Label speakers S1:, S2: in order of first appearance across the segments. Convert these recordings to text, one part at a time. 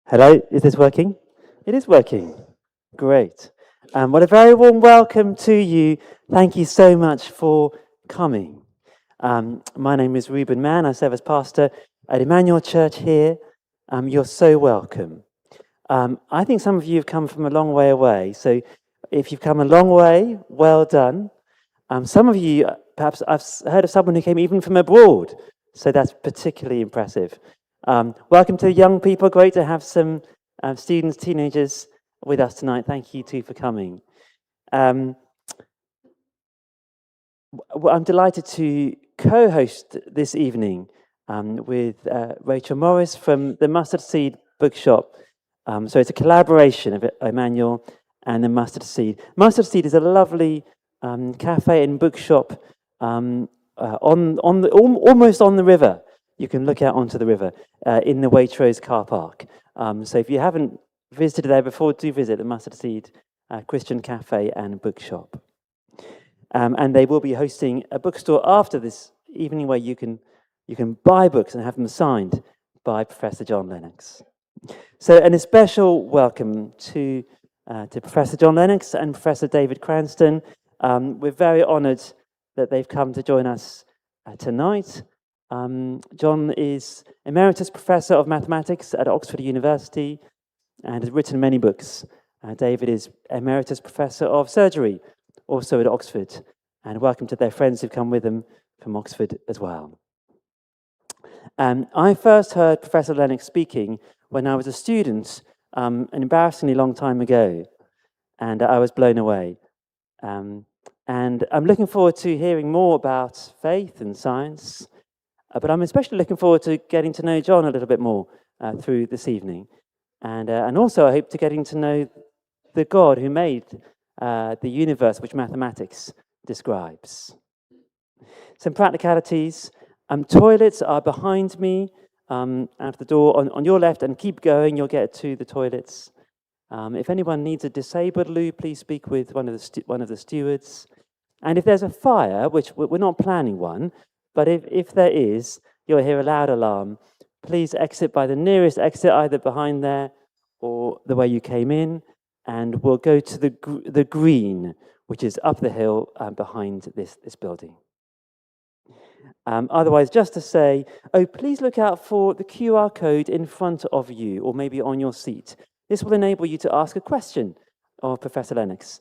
S1: Hello, is this working? It is working. Great. Well, a very warm welcome to you. Thank you so much for coming. My name is Reuben Mann. I serve as pastor at Emmanuel Church here. You're so welcome. I think some of you have come from a long way away. So if you've come a long way, well done. Some of you, perhaps I've heard of someone who came even from abroad. So that's particularly impressive. Welcome to the young people. Great to have some students, teenagers with us tonight. Thank you too for coming. I'm delighted to co-host this evening with Rachel Morris from the Mustard Seed Bookshop. So it's a collaboration of Emmanuel and the Mustard Seed. Mustard Seed is a lovely cafe and bookshop almost on the river. You can look out onto the river in the Waitrose car park. So if you haven't visited there before, do visit the Mustard Seed Christian Cafe and Bookshop. And they will be hosting a bookstore after this evening where you can buy books and have them signed by Professor John Lennox. So, and a special welcome to Professor John Lennox and Professor David Cranston. We're very honoured that they've come to join us tonight. John is Emeritus Professor of Mathematics at Oxford University and has written many books. David is Emeritus Professor of Surgery, also at Oxford. And welcome to their friends who've come with them from Oxford as well. I first heard Professor Lennox speaking when I was a student an embarrassingly long time ago, and I was blown away. And I'm looking forward to hearing more about faith and science, but I'm especially looking forward to getting to know John a little bit more through this evening. And also I hope to getting to know the God who made the universe which mathematics describes. Some practicalities. Toilets are behind me out the door on your left, and keep going, you'll get to the toilets. If anyone needs a disabled loo, please speak with one of the stewards. And if there's a fire, which we're not planning one, but if there is, you'll hear a loud alarm. Please exit by the nearest exit, either behind there or the way you came in, and we'll go to the green, which is up the hill behind this building. Otherwise, just to say, please look out for the QR code in front of you, or maybe on your seat. This will enable you to ask a question of Professor Lennox.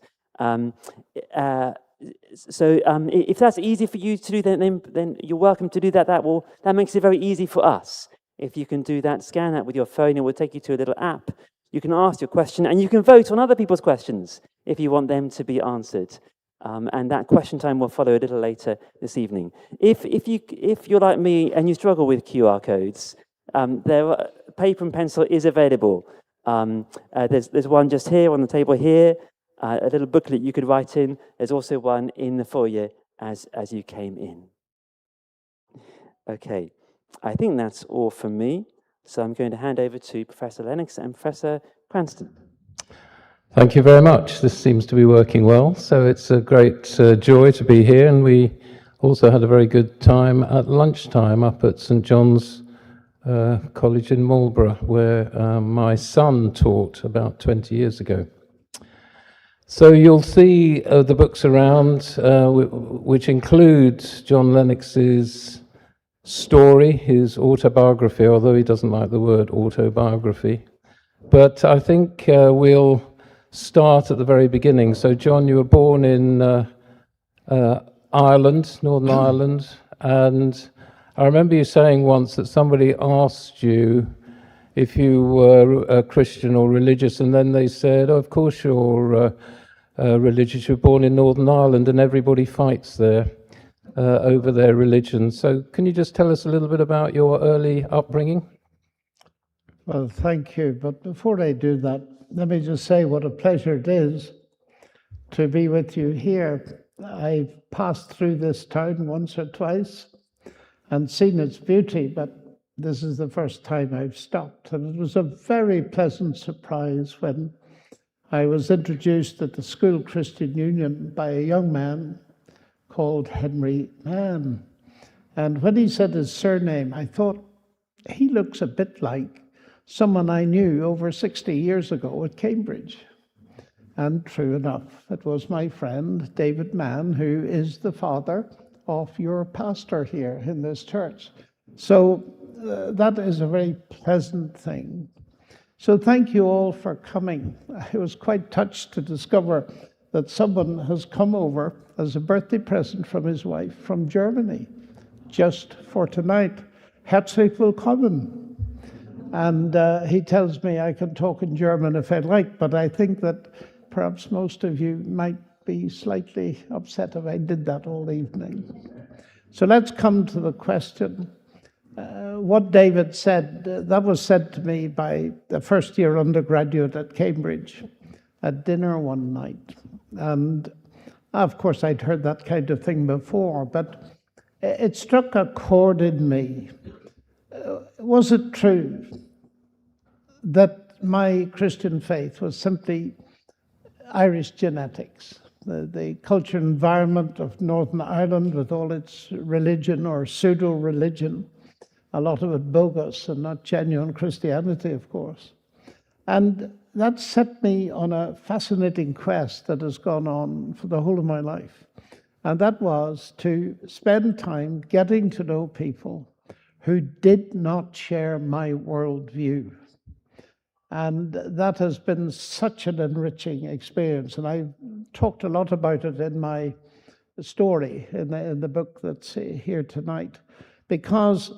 S1: So if that's easy for you to do, then you're welcome to do that. That makes it very easy for us. If you can do that, scan that with your phone, it will take you to a little app. You can ask your question, and you can vote on other people's questions if you want them to be answered. And that question time will follow a little later this evening. If you're like me and you struggle with QR codes, paper and pencil is available. There's one just here on the table here. A little booklet you could write in. There's also one in the foyer as you came in. Okay, I think that's all from me. So I'm going to hand over to Professor Lennox and Professor Cranston.
S2: Thank you very much. This seems to be working well. So it's a great joy to be here. And we also had a very good time at lunchtime up at St. John's College in Marlborough, where my son taught about 20 years ago. So you'll see the books around, which include John Lennox's story, his autobiography, although he doesn't like the word autobiography. But I think we'll start at the very beginning. So John, you were born in Ireland, Northern Ireland, and I remember you saying once that somebody asked you if you were a Christian or religious, and then they said, of course you're religious, you're born in Northern Ireland, and everybody fights there over their religion. So can you just tell us a little bit about your early upbringing?
S3: Well, thank you. But before I do that, let me just say what a pleasure it is to be with you here. I've passed through this town once or twice and seen its beauty, but this is the first time I've stopped. And it was a very pleasant surprise when I was introduced at the School Christian Union by a young man called Henry Mann. And when he said his surname, I thought, he looks a bit like someone I knew over 60 years ago at Cambridge. And true enough, it was my friend David Mann, who is the father of your pastor here in this church. So that is a very pleasant thing. So thank you all for coming. I was quite touched to discover that someone has come over as a birthday present from his wife from Germany, just for tonight. Herzlich willkommen. And he tells me I can talk in German if I like, but I think that perhaps most of you might be slightly upset if I did that all evening. So let's come to the question. What David said, that was said to me by the first-year undergraduate at Cambridge at dinner one night. And of course, I'd heard that kind of thing before, but it struck a chord in me. Was it true that my Christian faith was simply Irish genetics? The culture and environment of Northern Ireland with all its religion or pseudo-religion, a lot of it bogus and not genuine Christianity, of course. And that set me on a fascinating quest that has gone on for the whole of my life. And that was to spend time getting to know people who did not share my worldview. And that has been such an enriching experience. And I've talked a lot about it in my story, in the book that's here tonight, because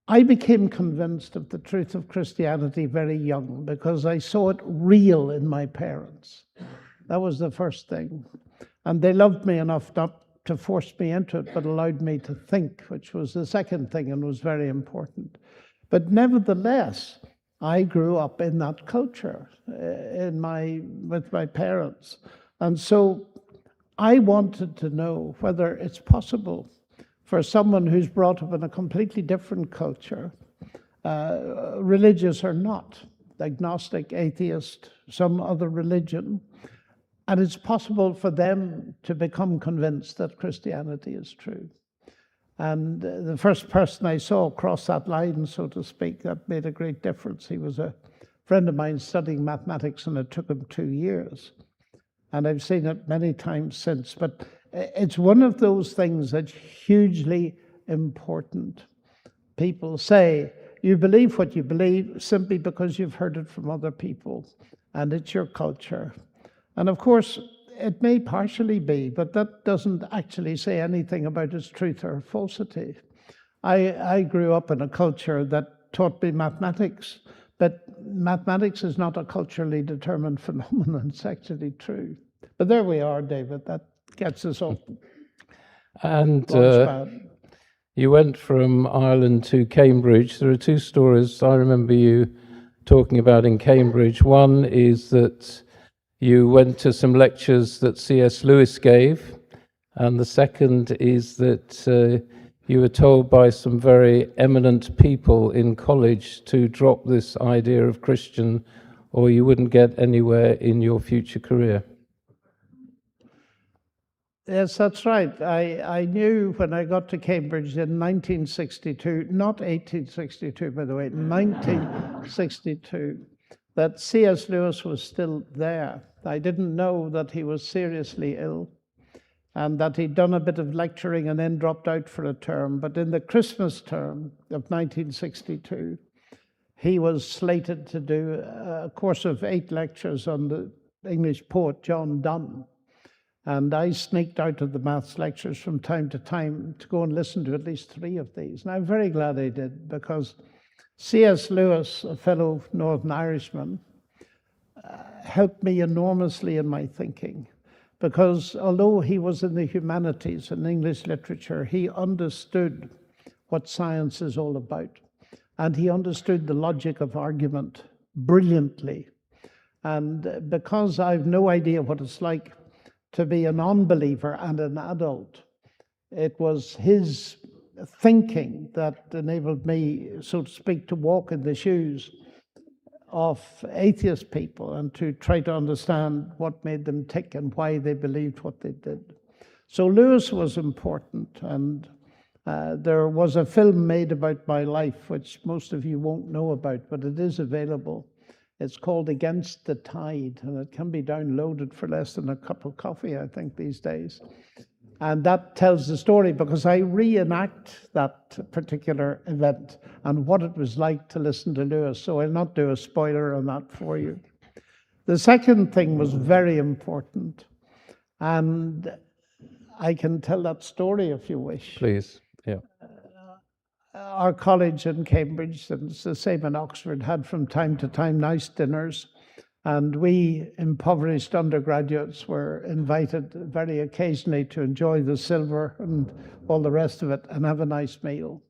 S3: I became convinced of the truth of Christianity very young because I saw it real in my parents. That was the first thing. And they loved me enough not to force me into it, but allowed me to think, which was the second thing and was very important. But nevertheless, I grew up in that culture with my parents. And so I wanted to know whether it's possible for someone who's brought up in a completely different culture, religious or not, agnostic, atheist, some other religion, and it's possible for them to become convinced that Christianity is true. And the first person I saw cross that line, so to speak, that made a great difference. He was a friend of mine studying mathematics, and it took him 2 years. And I've seen it many times since. But it's one of those things that's hugely important. People say, you believe what you believe simply because you've heard it from other people, and it's your culture. And of course, it may partially be, but that doesn't actually say anything about its truth or falsity. I grew up in a culture that taught me mathematics, but mathematics is not a culturally determined phenomenon. It's actually true. But there we are, David. That gets us off.
S2: And you went from Ireland to Cambridge. There are two stories I remember you talking about in Cambridge. One is that you went to some lectures that C.S. Lewis gave, and the second is that you were told by some very eminent people in college to drop this idea of Christian, or you wouldn't get anywhere in your future career.
S3: Yes, that's right. I knew when I got to Cambridge in 1962, not 1862, by the way, 1962, that C.S. Lewis was still there. I didn't know that he was seriously ill and that he'd done a bit of lecturing and then dropped out for a term. But in the Christmas term of 1962, he was slated to do a course of 8 lectures on the English poet John Donne. And I sneaked out of the maths lectures from time to time to go and listen to at least 3 of these. And I'm very glad I did, because C.S. Lewis, a fellow Northern Irishman, helped me enormously in my thinking, because although he was in the humanities and English literature, he understood what science is all about, and he understood the logic of argument brilliantly. And because I've no idea what it's like to be a non-believer and an adult, it was his thinking that enabled me, so to speak, to walk in the shoes of atheist people and to try to understand what made them tick and why they believed what they did. So Lewis was important, and There was a film made about my life, which most of you won't know about, but it is available. It's called Against the Tide, and it can be downloaded for less than a cup of coffee, I think, these days. And that tells the story because I reenact that particular event and what it was like to listen to Lewis. So I'll not do a spoiler on that for you. The second thing was very important, and I can tell that story if you wish.
S2: Please, yeah.
S3: Our college in Cambridge, and it's the same in Oxford, had from time to time nice dinners, and we impoverished undergraduates were invited very occasionally to enjoy the silver and all the rest of it and have a nice meal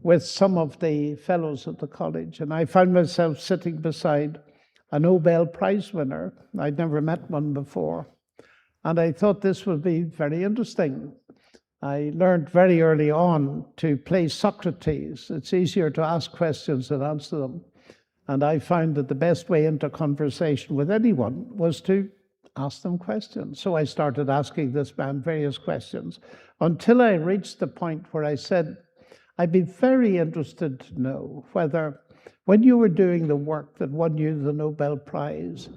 S3: with some of the fellows at the college. And I found myself sitting beside a Nobel Prize winner. I'd never met one before. And I thought this would be very interesting. I learned very early on to play Socrates. It's easier to ask questions than answer them. And I found that the best way into conversation with anyone was to ask them questions. So I started asking this man various questions until I reached the point where I said, I'd be very interested to know whether, when you were doing the work that won you the Nobel Prize,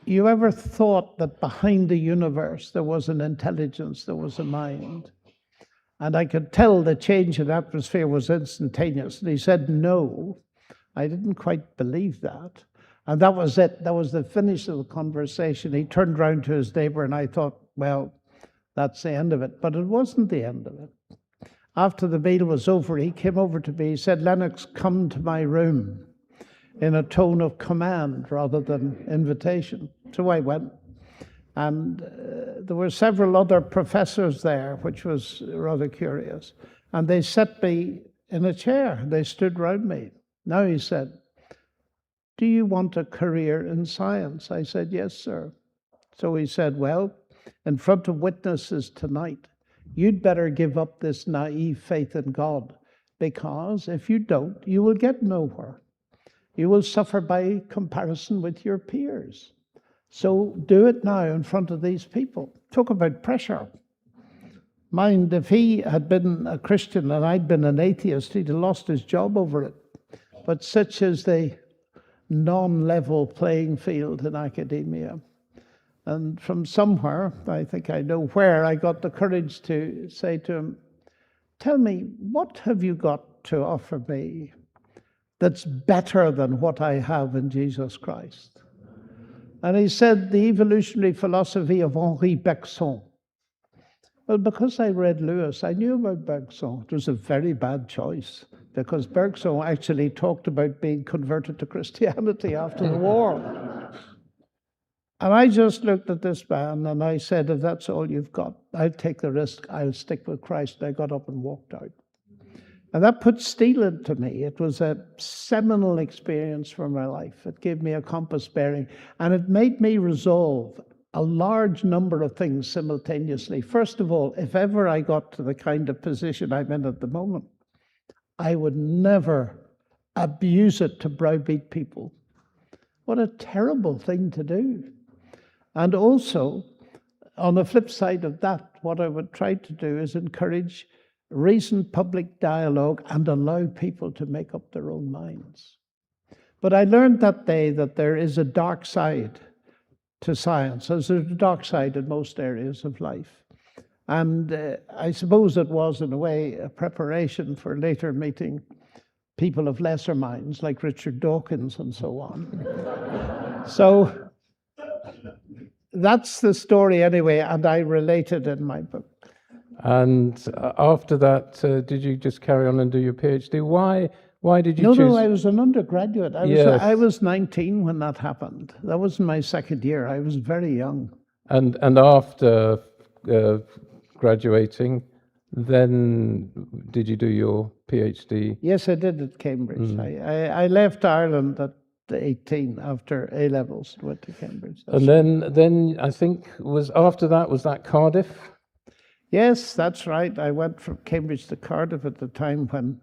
S3: you ever thought that behind the universe there was an intelligence, there was a mind? And I could tell the change in atmosphere was instantaneous. And he said, no. I didn't quite believe that. And that was it. That was the finish of the conversation. He turned round to his neighbor and I thought, well, that's the end of it. But it wasn't the end of it. After the meal was over, he came over to me. He said, Lennox, come to my room, in a tone of command rather than invitation. So I went. And there were several other professors there, which was rather curious. And they set me in a chair. They stood round me. Now he said, do you want a career in science? I said, yes, sir. So he said, well, in front of witnesses tonight, you'd better give up this naive faith in God, because if you don't, you will get nowhere. You will suffer by comparison with your peers. So do it now in front of these people. Talk about pressure. Mind, if he had been a Christian and I'd been an atheist, he'd have lost his job over it. But such is the non-level playing field in academia. And from somewhere, I think I know where, I got the courage to say to him, tell me, what have you got to offer me that's better than what I have in Jesus Christ? And he said, the evolutionary philosophy of Henri Bergson. Well, because I read Lewis, I knew about Bergson. It was a very bad choice, because Bergson actually talked about being converted to Christianity after the war. And I just looked at this man and I said, if that's all you've got, I'll take the risk, I'll stick with Christ. And I got up and walked out. And that put steel into me. It was a seminal experience for my life. It gave me a compass bearing, and it made me resolve a large number of things simultaneously. First of all, if ever I got to the kind of position I'm in at the moment, I would never abuse it to browbeat people. What a terrible thing to do. And also, on the flip side of that, what I would try to do is encourage reasoned public dialogue and allow people to make up their own minds. But I learned that day that there is a dark side to science, as there's a dark side in most areas of life. And I suppose it was, in a way, a preparation for later meeting people of lesser minds, like Richard Dawkins and so on. So that's the story anyway, and I relate it in my book.
S2: And after that, did you just carry on and do your PhD? Why did you choose?
S3: No, I was an undergraduate.
S2: Yes.
S3: I was 19 when that happened. That was my second year. I was very young.
S2: And after graduating, then did you do your PhD?
S3: Yes, I did at Cambridge. I left Ireland at 18 after A levels. Went to Cambridge.
S2: And then I think was that Cardiff?
S3: Yes, that's right. I went from Cambridge to Cardiff at the time when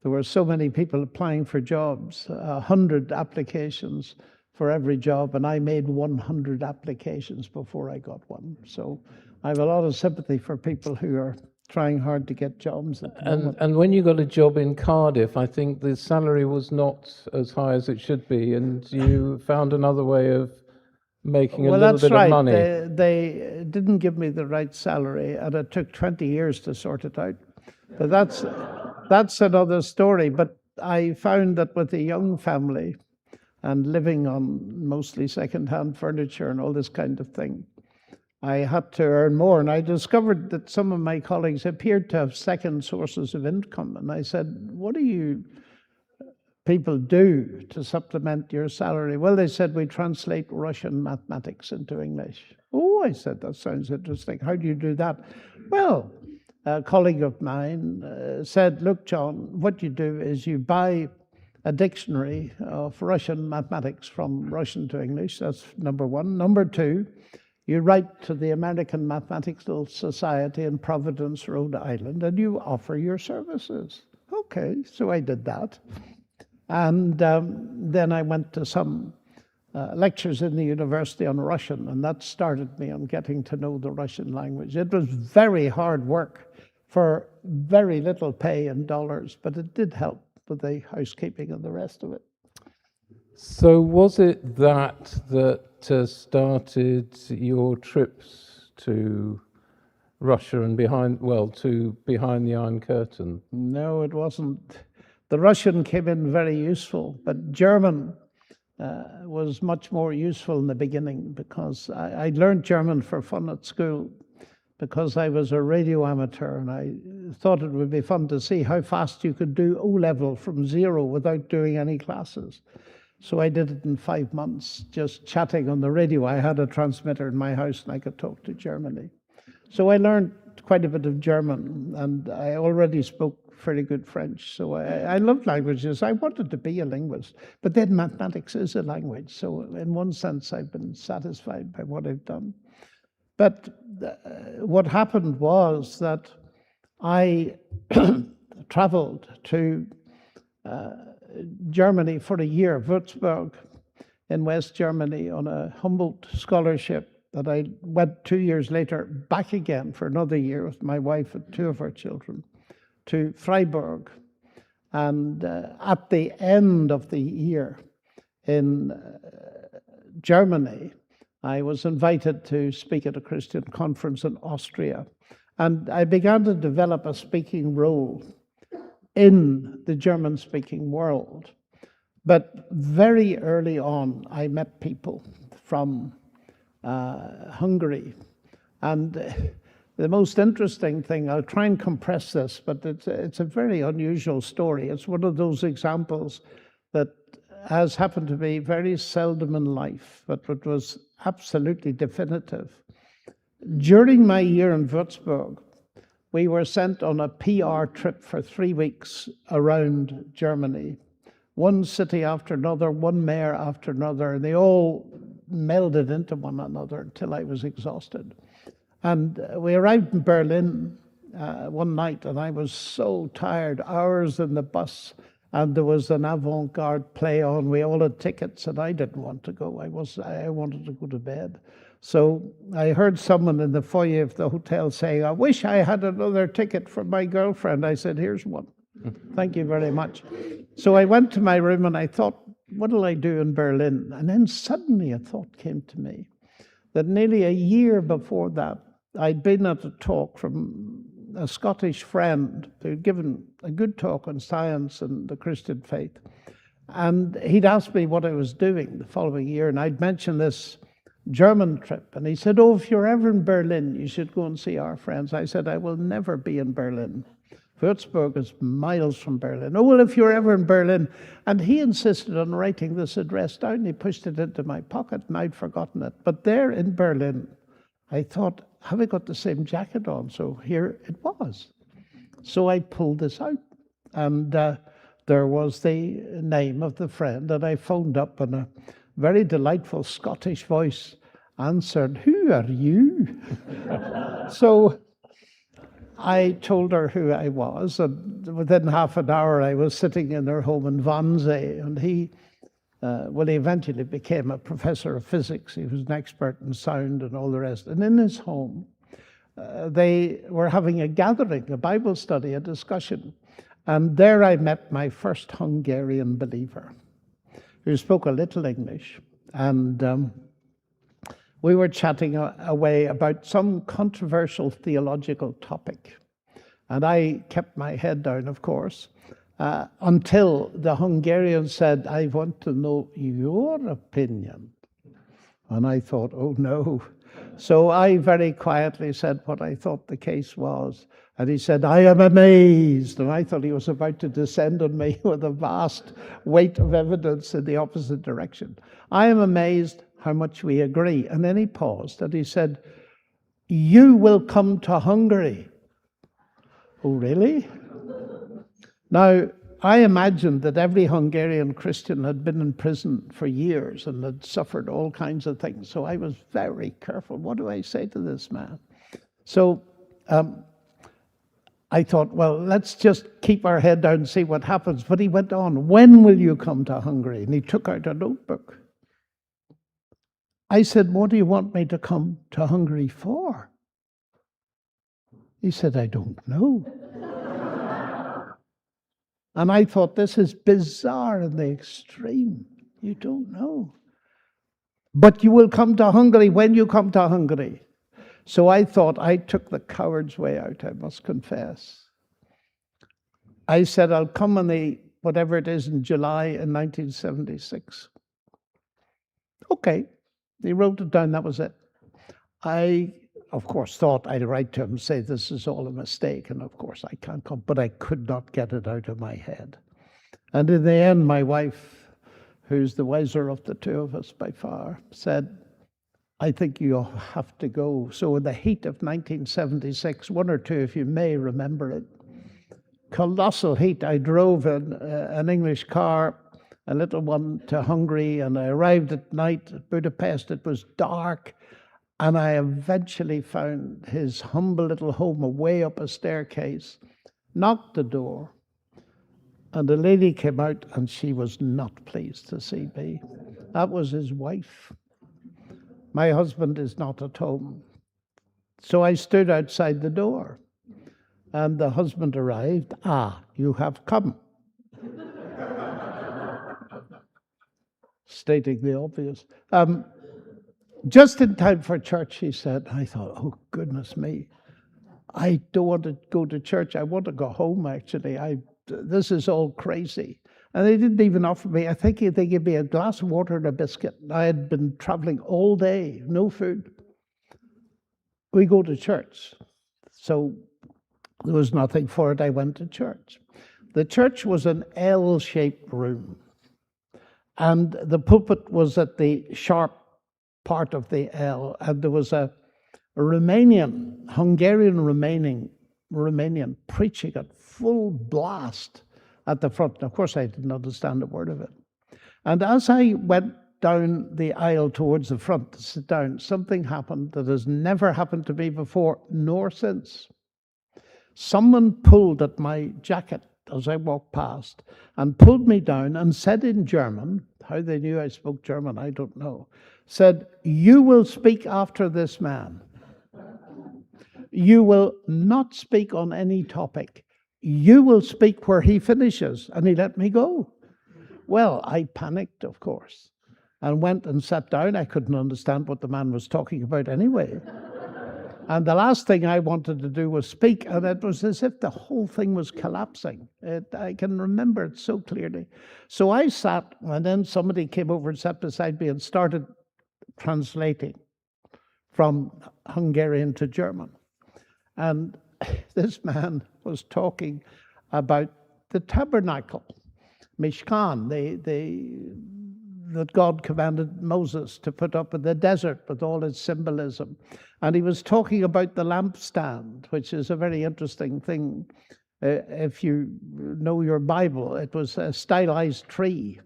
S3: there were so many people applying for jobs, 100 applications for every job, and I made 100 applications before I got one. So I have a lot of sympathy for people who are trying hard to get jobs at the moment.
S2: And when you got a job in Cardiff, I think the salary was not as high as it should be, and you found another way of making a
S3: Well,
S2: little
S3: that's
S2: bit
S3: right.
S2: of money.
S3: They didn't give me the right salary, and it took 20 years to sort it out. But that's another story. But I found that with a young family and living on mostly second-hand furniture and all this kind of thing, I had to earn more. And I discovered that some of my colleagues appeared to have second sources of income. And I said, what do you people do to supplement your salary? Well, they said, we translate Russian mathematics into English. Oh, I said, that sounds interesting. How do you do that? Well, a colleague of mine said, look, John, what you do is you buy a dictionary of Russian mathematics from Russian to English. That's number one. Number two, you write to the American Mathematical Society in Providence, Rhode Island, and you offer your services. Okay, so I did that. And then I went to some lectures in the university on Russian, and that started me on getting to know the Russian language. It was very hard work for very little pay in dollars, but it did help with the housekeeping and the rest of it.
S2: So was it that started your trips to Russia and behind the Iron Curtain?
S3: No, it wasn't. The Russian came in very useful, but German was much more useful in the beginning, because I learned German for fun at school because I was a radio amateur, and I thought it would be fun to see how fast you could do O-level from zero without doing any classes. So I did it in 5 months, just chatting on the radio. I had a transmitter in my house and I could talk to Germany. So I learned quite a bit of German, and I already spoke fairly good French. So I love languages. I wanted to be a linguist, but then mathematics is a language. So in one sense, I've been satisfied by what I've done. But what happened was that I traveled to Germany for a year, Würzburg in West Germany, on a Humboldt scholarship, that I went 2 years later back again for another year with my wife and 2 of our children to Freiburg. And at the end of the year in Germany, I was invited to speak at a Christian conference in Austria. And I began to develop a speaking role in the German-speaking world. But very early on, I met people from Hungary. And the most interesting thing, I'll try and compress this, but it's a very unusual story. It's one of those examples that has happened to me very seldom in life, but it was absolutely definitive. During my year in Würzburg, we were sent on a PR trip for 3 weeks around Germany, one city after another, one mayor after another, and they all melded into one another until I was exhausted. And we arrived in Berlin one night, and I was so tired, hours in the bus, and there was an avant-garde play on. We all had tickets, and I didn't want to go. I wanted to go to bed. So I heard someone in the foyer of the hotel saying, I wish I had another ticket for my girlfriend. I said, here's one. Thank you very much. So I went to my room and I thought, what'll I do in Berlin? And then suddenly a thought came to me that nearly a year before that, I'd been at a talk from a Scottish friend who'd given a good talk on science and the Christian faith. And he'd asked me what I was doing the following year, and I'd mentioned this German trip. And he said, oh, if you're ever in Berlin, you should go and see our friends. I said, I will never be in Berlin. Würzburg is miles from Berlin. Oh, well, if you're ever in Berlin. And he insisted on writing this address down. He pushed it into my pocket, and I'd forgotten it. But there in Berlin, I thought, have I got the same jacket on? So here it was. So I pulled this out. And there was the name of the friend. And I phoned up, and a very delightful Scottish voice answered, who are you? So I told her who I was, and within half an hour I was sitting in her home in Wannsee, and he eventually became a professor of physics. He was an expert in sound and all the rest. And in his home, they were having a gathering, a Bible study, a discussion. And there I met my first Hungarian believer who spoke a little English. And we were chatting away about some controversial theological topic. And I kept my head down, of course, until the Hungarian said, "I want to know your opinion." And I thought, oh no. So I very quietly said what I thought the case was. And he said, "I am amazed." And I thought he was about to descend on me with a vast weight of evidence in the opposite direction. "I am amazed how much we agree." And then he paused and he said, "You will come to Hungary." Oh, really? Now, I imagined that every Hungarian Christian had been in prison for years and had suffered all kinds of things. So I was very careful. What do I say to this man? So I thought, well, let's just keep our head down and see what happens. But he went on, "When will you come to Hungary?" And he took out a notebook. I said, "What do you want me to come to Hungary for?" He said, "I don't know." And I thought, this is bizarre in the extreme. You don't know. "But you will come to Hungary when you come to Hungary." So I thought I took the coward's way out, I must confess. I said, "I'll come on whatever it is in July in 1976. Okay. He wrote it down, that was it. I, of course, thought I'd write to him and say, "This is all a mistake, and of course I can't come," but I could not get it out of my head. And in the end, my wife, who's the wiser of the two of us by far, said, "I think you have to go." So in the heat of 1976, one or two, if you may remember it, colossal heat, I drove an English car, a little one, to Hungary, and I arrived at night at Budapest. It was dark. And I eventually found his humble little home away up a staircase, knocked the door, and a lady came out, and she was not pleased to see me. That was his wife. My husband is not at home. So I stood outside the door, and the husband arrived. "Ah, you have come." Stating the obvious. Just in time for church, he said. I thought, oh, goodness me. I don't want to go to church. I want to go home, actually. This is all crazy. And they didn't even offer me, I think they gave me a glass of water and a biscuit. I had been traveling all day, no food. We go to church. So there was nothing for it. I went to church. The church was an L-shaped room. And the pulpit was at the sharp part of the L, and there was a Hungarian preaching at full blast at the front. And of course, I didn't understand a word of it. And as I went down the aisle towards the front to sit down, something happened that has never happened to me before, nor since. Someone pulled at my jacket as I walked past and pulled me down and said in German, how they knew I spoke German, I don't know, said, "You will speak after this man. You will not speak on any topic. You will speak where he finishes." And he let me go. Well, I panicked, of course, and went and sat down. I couldn't understand what the man was talking about anyway. And the last thing I wanted to do was speak, and it was as if the whole thing was collapsing. I can remember it so clearly. So I sat, and then somebody came over and sat beside me and started translating from Hungarian to German. And this man was talking about the tabernacle, Mishkan, that God commanded Moses to put up in the desert with all its symbolism. And he was talking about the lampstand, which is a very interesting thing. If you know your Bible, it was a stylized tree,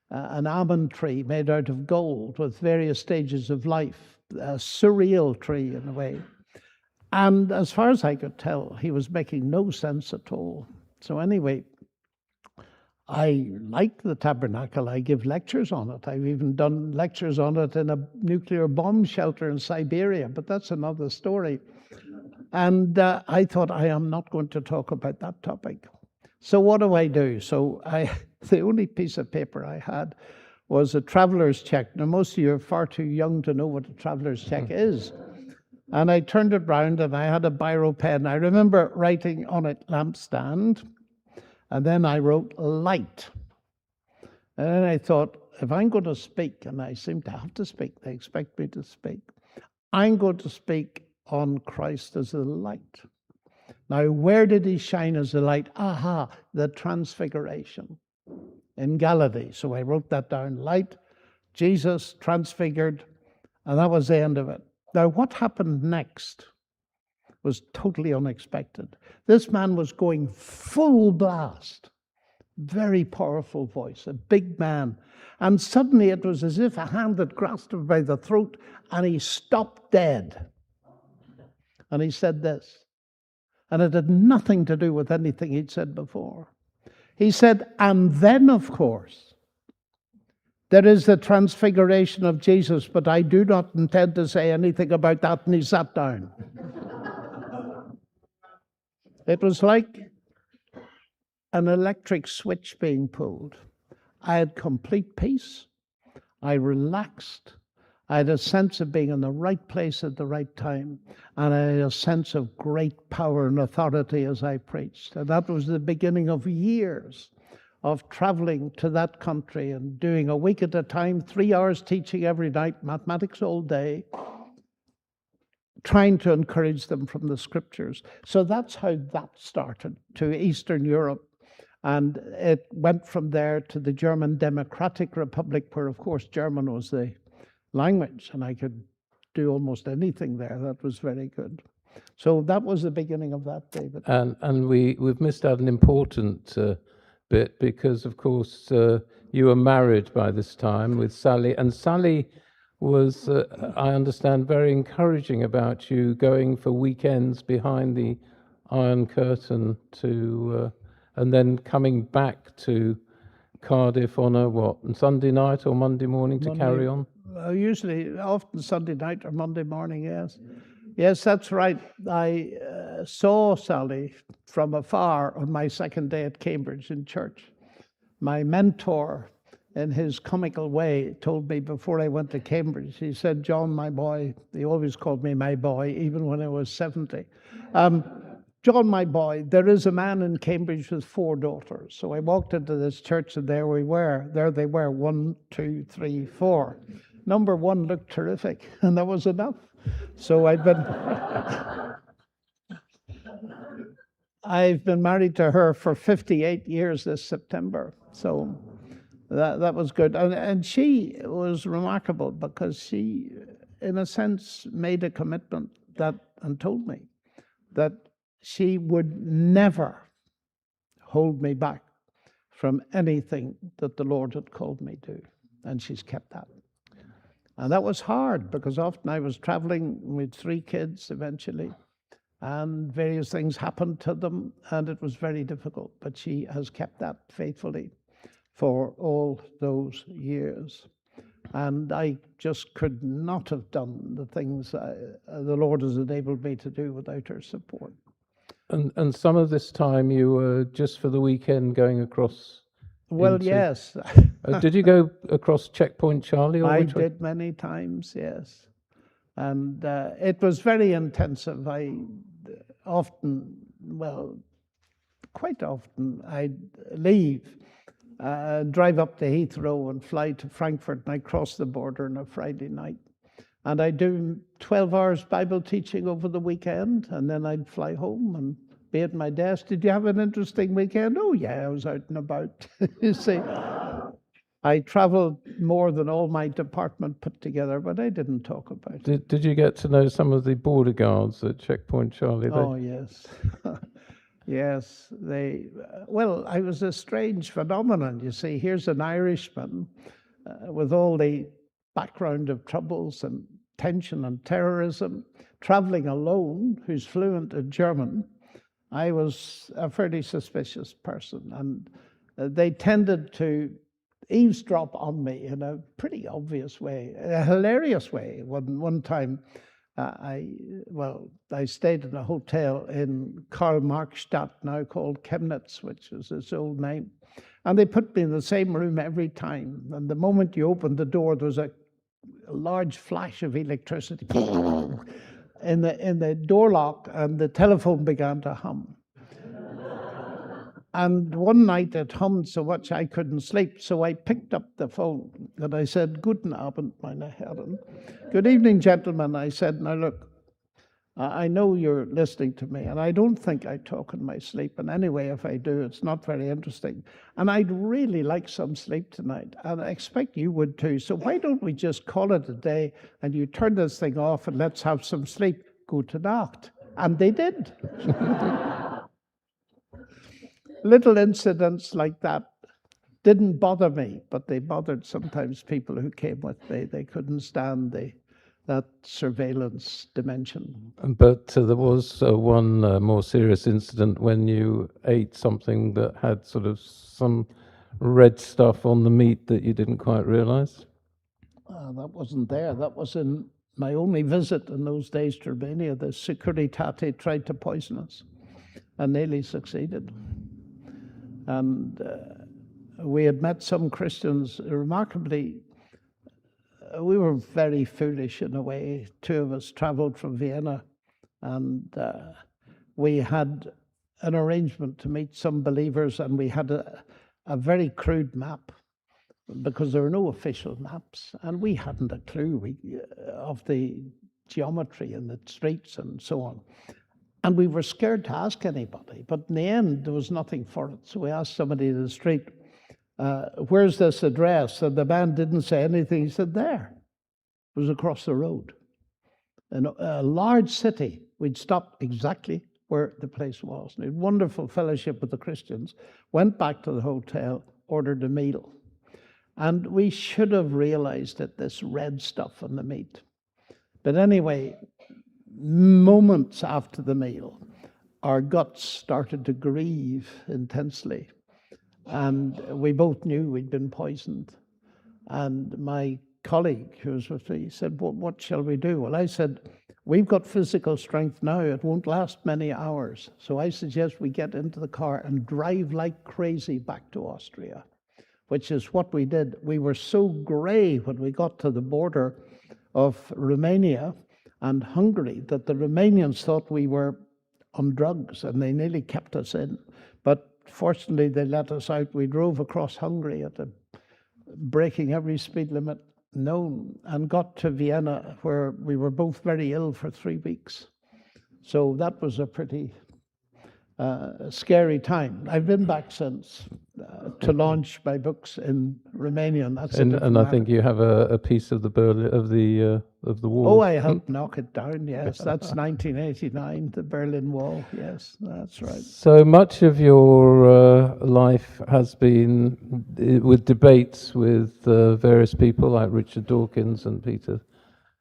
S3: an almond tree made out of gold with various stages of life, a surreal tree in a way. And as far as I could tell, he was making no sense at all. So anyway, I like the tabernacle. I give lectures on it. I've even done lectures on it in a nuclear bomb shelter in Siberia, but that's another story. And I thought, I am not going to talk about that topic. So what do? So the only piece of paper I had was a traveler's check. Now, most of you are far too young to know what a traveler's check is. And I turned it round and I had a biro pen. I remember writing on it lampstand, and then I wrote light. And then I thought, if I'm going to speak, and I seem to have to speak, they expect me to speak, I'm going to speak on Christ as a light. Now, where did he shine as a light? Aha, the transfiguration in Galilee. So I wrote that down, light, Jesus transfigured, and that was the end of it. Now, what happened next was totally unexpected. This man was going full blast, very powerful voice, a big man. And suddenly it was as if a hand had grasped him by the throat and he stopped dead. And he said this, and it had nothing to do with anything he'd said before. He said, and then, of course, there is the transfiguration of Jesus, but I do not intend to say anything about that. And he sat down. It was like an electric switch being pulled. I had complete peace. I relaxed. I had a sense of being in the right place at the right time. And I had a sense of great power and authority as I preached. And that was the beginning of years of traveling to that country and doing a week at a time, 3 hours teaching every night, mathematics all day, trying to encourage them from the scriptures. So that's how that started, to Eastern Europe. And it went from there to the German Democratic Republic, where, of course, German was the language, and I could do almost anything there. That was very good. So that was the beginning of that, David.
S2: And we've missed out an important bit because, of course, you were married by this time with Sally, and Sally was, I understand, very encouraging about you going for weekends behind the Iron Curtain to, and then coming back to Cardiff on a Sunday night or Monday morning to carry on?
S3: Usually, often Sunday night or Monday morning, yes. Yes, that's right. I saw Sally from afar on my second day at Cambridge in church. My mentor, in his comical way, told me before I went to Cambridge, he said, John, my boy, he always called me my boy, even when I was 70. John, my boy, there is a man in Cambridge with 4 daughters. So I walked into this church and there they were, 1, 2, 3, 4. Number 1 looked terrific, and that was enough. So I've been married to her for 58 years this September. So that was good. And she was remarkable because she, in a sense, made a commitment and told me that she would never hold me back from anything that the Lord had called me to. And she's kept that. And that was hard because often I was traveling with 3 kids eventually, and various things happened to them, and it was very difficult. But she has kept that faithfully for all those years. And I just could not have done the things the Lord has enabled me to do without her support.
S2: And some of this time you were just for the weekend going across?
S3: Well, yes.
S2: Did you go across Checkpoint Charlie? Or
S3: I did many times, yes. And it was very intensive. Quite often, I'd leave, drive up to Heathrow and fly to Frankfurt, and I'd cross the border on a Friday night. And I'd do 12 hours Bible teaching over the weekend, and then I'd fly home and be at my desk. Did you have an interesting weekend? Oh, yeah, I was out and about. You see, I traveled more than all my department put together, but I didn't talk about it.
S2: Did you get to know some of the border guards at Checkpoint Charlie?
S3: Oh, yes. Yes, I was a strange phenomenon. You see, here's an Irishman with all the background of troubles and tension and terrorism, traveling alone, who's fluent in German. I was a fairly suspicious person, and they tended to eavesdrop on me in a pretty obvious way, a hilarious way. One time, I stayed in a hotel in Karl-Marx-Stadt, now called Chemnitz, which is its old name. And they put me in the same room every time. And the moment you opened the door, there was a large flash of electricity in the door lock, and the telephone began to hum. And one night it hummed so much I couldn't sleep, so I picked up the phone and I said, "Guten Abend, meine Herren." Good evening, gentlemen. I said, "Now look, I know you're listening to me, and I don't think I talk in my sleep. And anyway, if I do, it's not very interesting. And I'd really like some sleep tonight, and I expect you would too. So why don't we just call it a day, and you turn this thing off, and let's have some sleep. Gute Nacht." And they did. Little incidents like that didn't bother me, but they bothered sometimes people who came with me. They couldn't stand that surveillance dimension.
S2: But there was one more serious incident when you ate something that had sort of some red stuff on the meat that you didn't quite realize?
S3: That wasn't there. That was in my only visit in those days to Romania. The Securitate tried to poison us and nearly succeeded. And we had met some Christians. Remarkably, we were very foolish in a way. Two of us traveled from Vienna, and we had an arrangement to meet some believers, and we had a very crude map because there were no official maps, and we hadn't a clue of the geometry and the streets and so on. And we were scared to ask anybody, but in the end, there was nothing for it. So we asked somebody in the street, "Where's this address?" And the man didn't say anything. He said, "There." It was across the road. In a large city, we'd stopped exactly where the place was. We had wonderful fellowship with the Christians, went back to the hotel, ordered a meal. And we should have realized that this red stuff on the meat. But anyway, moments after the meal, our guts started to grieve intensely. And we both knew we'd been poisoned. And my colleague who was with me said, "Well, what shall we do?" Well, I said, "We've got physical strength now. It won't last many hours. So I suggest we get into the car and drive like crazy back to Austria," which is what we did. We were so gray when we got to the border of Romania and Hungary that the Romanians thought we were on drugs, and they nearly kept us in. But fortunately, they let us out. We drove across Hungary breaking every speed limit known, and got to Vienna, where we were both very ill for 3 weeks. So that was a pretty scary time. I've been back since to launch my books in Romanian. That's
S2: and I think you have a piece of the wall.
S3: Oh, I helped knock it down. Yes, that's 1989, the Berlin Wall. Yes, that's right.
S2: So much of your life has been with debates with various people like Richard Dawkins and Peter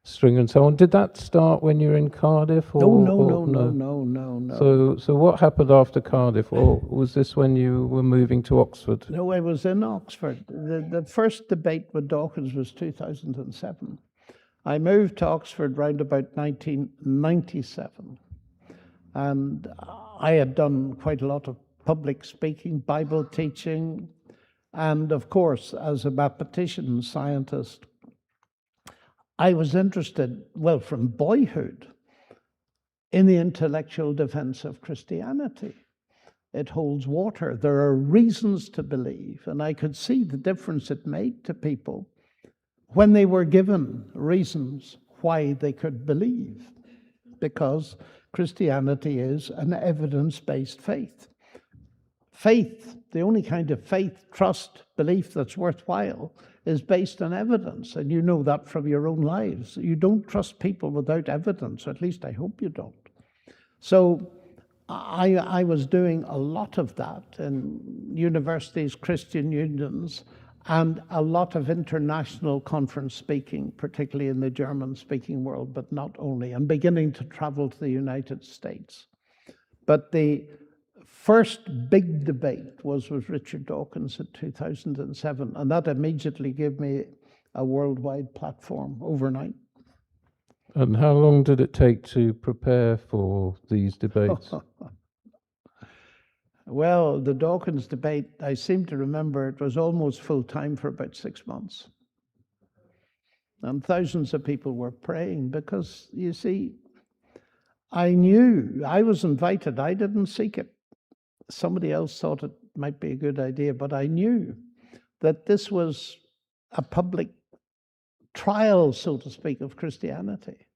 S2: Stringer and so on. Did that start when you were in Cardiff?
S3: No.
S2: So what happened after Cardiff? Or was this when you were moving to Oxford?
S3: No, I was in Oxford. The first debate with Dawkins was 2007. I moved to Oxford round about 1997. And I had done quite a lot of public speaking, Bible teaching, and of course, as a mathematician and scientist, I was interested, well, from boyhood, in the intellectual defense of Christianity. It holds water. There are reasons to believe, and I could see the difference it made to people when they were given reasons why they could believe, because Christianity is an evidence-based faith. Faith, the only kind of faith, trust, belief that's worthwhile is based on evidence, and you know that from your own lives. You don't trust people without evidence, or at least I hope you don't. So I was doing a lot of that in universities, Christian unions, and a lot of international conference speaking, particularly in the German-speaking world, but not only, and beginning to travel to the United States. But the first big debate was with Richard Dawkins in 2007, and that immediately gave me a worldwide platform overnight.
S2: And how long did it take to prepare for these debates?
S3: Well, the Dawkins debate, I seem to remember it was almost full time for about 6 months. And thousands of people were praying because, you see, I knew I was invited. I didn't seek it. Somebody else thought it might be a good idea, but I knew that this was a public trial, so to speak, of Christianity.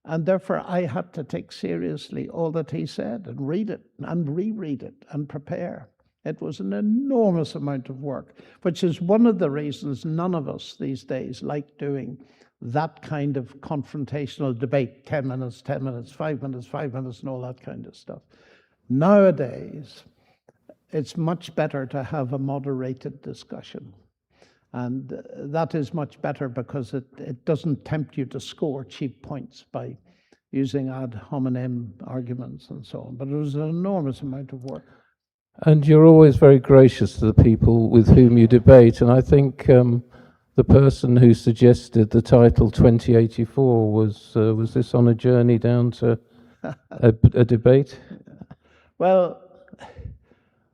S3: And therefore, I had to take seriously all that he said and read it and reread it and prepare. It was an enormous amount of work, which is one of the reasons none of us these days like doing that kind of confrontational debate, 10 minutes, 10 minutes, 5 minutes, 5 minutes, and all that kind of stuff. Nowadays, it's much better to have a moderated discussion. And that is much better because it doesn't tempt you to score cheap points by using ad hominem arguments and so on. But it was an enormous amount of work.
S2: And you're always very gracious to the people with whom you debate. And I think the person who suggested the title 2084 was this on a journey down to a debate?
S3: Well,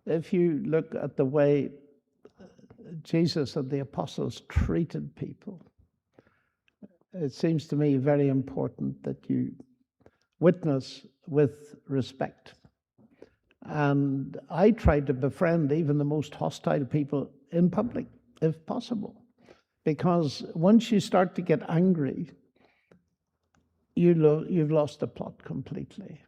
S3: if you look at the way Jesus and the apostles treated people, it seems to me very important that you witness with respect. And I tried to befriend even the most hostile people in public, if possible. Because once you start to get angry, you've lost the plot completely.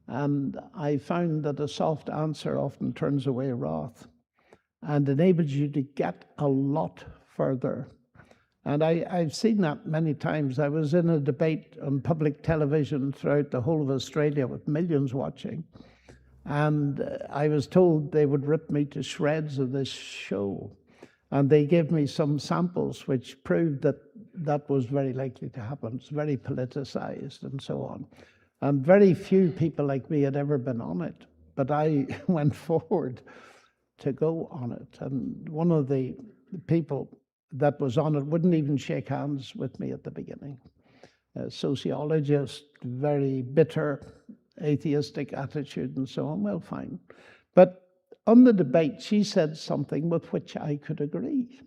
S3: And I found that a soft answer often turns away wrath and enables you to get a lot further. And I've seen that many times. I was in a debate on public television throughout the whole of Australia with millions watching. And I was told they would rip me to shreds of this show. And they gave me some samples which proved that that was very likely to happen. It's very politicized and so on. And very few people like me had ever been on it. But I went forward to go on it. And one of the people that was on it wouldn't even shake hands with me at the beginning. A sociologist, very bitter, atheistic attitude and so on. Well, fine. But on the debate, she said something with which I could agree.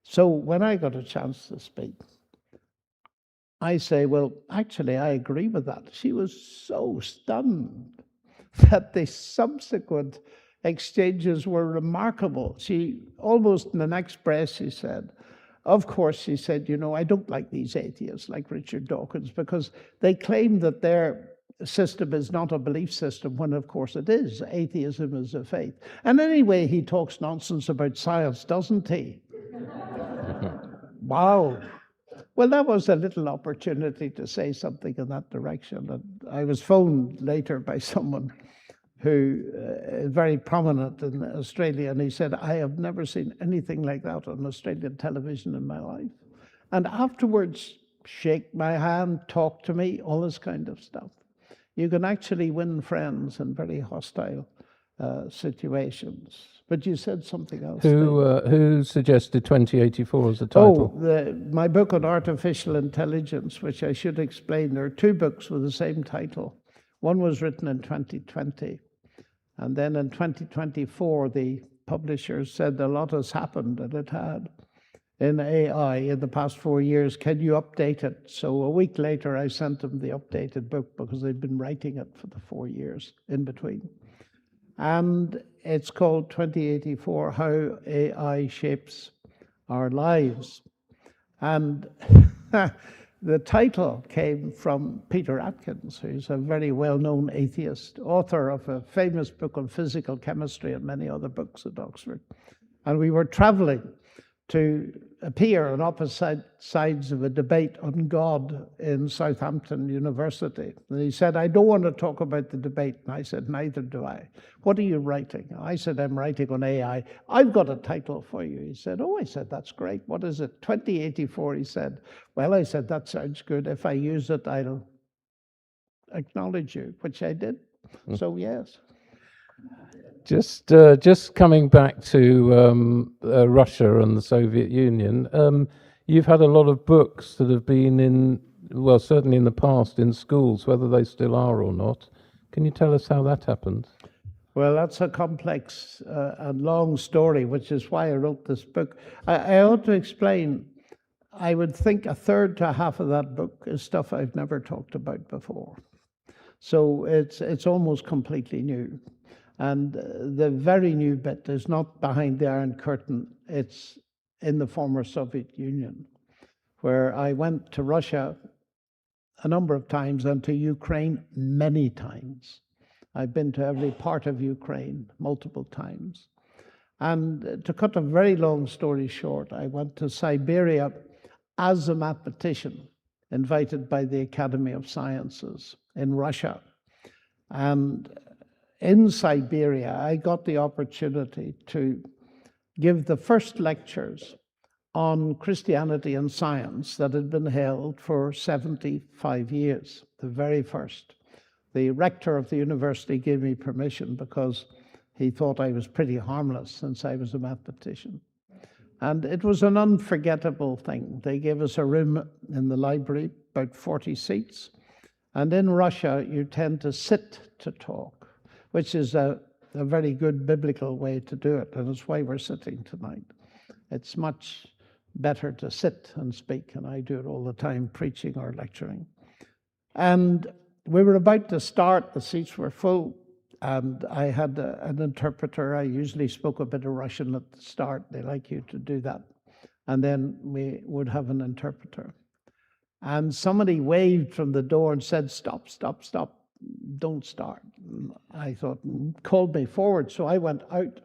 S3: So when I got a chance to speak, I say, well, actually, I agree with that. She was so stunned that the subsequent exchanges were remarkable. She almost in the next breath, she said, of course, she said, you know, I don't like these atheists like Richard Dawkins because they claim that their system is not a belief system when of course it is. Atheism is a faith. And anyway, he talks nonsense about science, doesn't he? Wow. Well, that was a little opportunity to say something in that direction. And I was phoned later by someone who is very prominent in Australia, and he said, I have never seen anything like that on Australian television in my life. And afterwards, shake my hand, talk to me, all this kind of stuff. You can actually win friends in very hostile situations. But you said something else.
S2: Who suggested 2084 as the title?
S3: My book on artificial intelligence, which I should explain. There are two books with the same title. One was written in 2020. And then in 2024, the publisher said a lot has happened, and it had, in AI in the past 4 years. Can you update it? So a week later, I sent them the updated book because they'd been writing it for the 4 years in between. And it's called 2084, How AI Shapes Our Lives. And the title came from Peter Atkins, who's a very well-known atheist, author of a famous book on physical chemistry and many other books at Oxford. And we were traveling to appear on opposite sides of a debate on God in Southampton University. And he said, I don't want to talk about the debate. And I said, neither do I. What are you writing? I said, I'm writing on AI. I've got a title for you. He said, oh, I said, that's great. What is it? 2084, he said. Well, I said, that sounds good. If I use it, I'll acknowledge you, which I did. So, yes.
S2: Just coming back to Russia and the Soviet Union, you've had a lot of books that have been in well, certainly in the past in schools, whether they still are or not. Can you tell us how that happened?
S3: Well, that's a complex and long story, which is why I wrote this book. I ought to explain, I would think a third to half of that book is stuff I've never talked about before. So it's almost completely new. And the very new bit is not behind the Iron Curtain, it's in the former Soviet Union, where I went to Russia a number of times and to Ukraine many times. I've been to every part of Ukraine multiple times. And to cut a very long story short, I went to Siberia as a mathematician, invited by the Academy of Sciences in Russia. And in Siberia, I got the opportunity to give the first lectures on Christianity and science that had been held for 75 years, the very first. The rector of the university gave me permission because he thought I was pretty harmless since I was a mathematician. And it was an unforgettable thing. They gave us a room in the library, about 40 seats. And in Russia, you tend to sit to talk, which is a very good biblical way to do it. And it's why we're sitting tonight. It's much better to sit and speak, and I do it all the time, preaching or lecturing. And we were about to start, the seats were full, and I had an interpreter. I usually spoke a bit of Russian at the start. They like you to do that. And then we would have an interpreter. And somebody waved from the door and said, "Stop, stop, stop, don't start." I thought, called me forward, so I went out.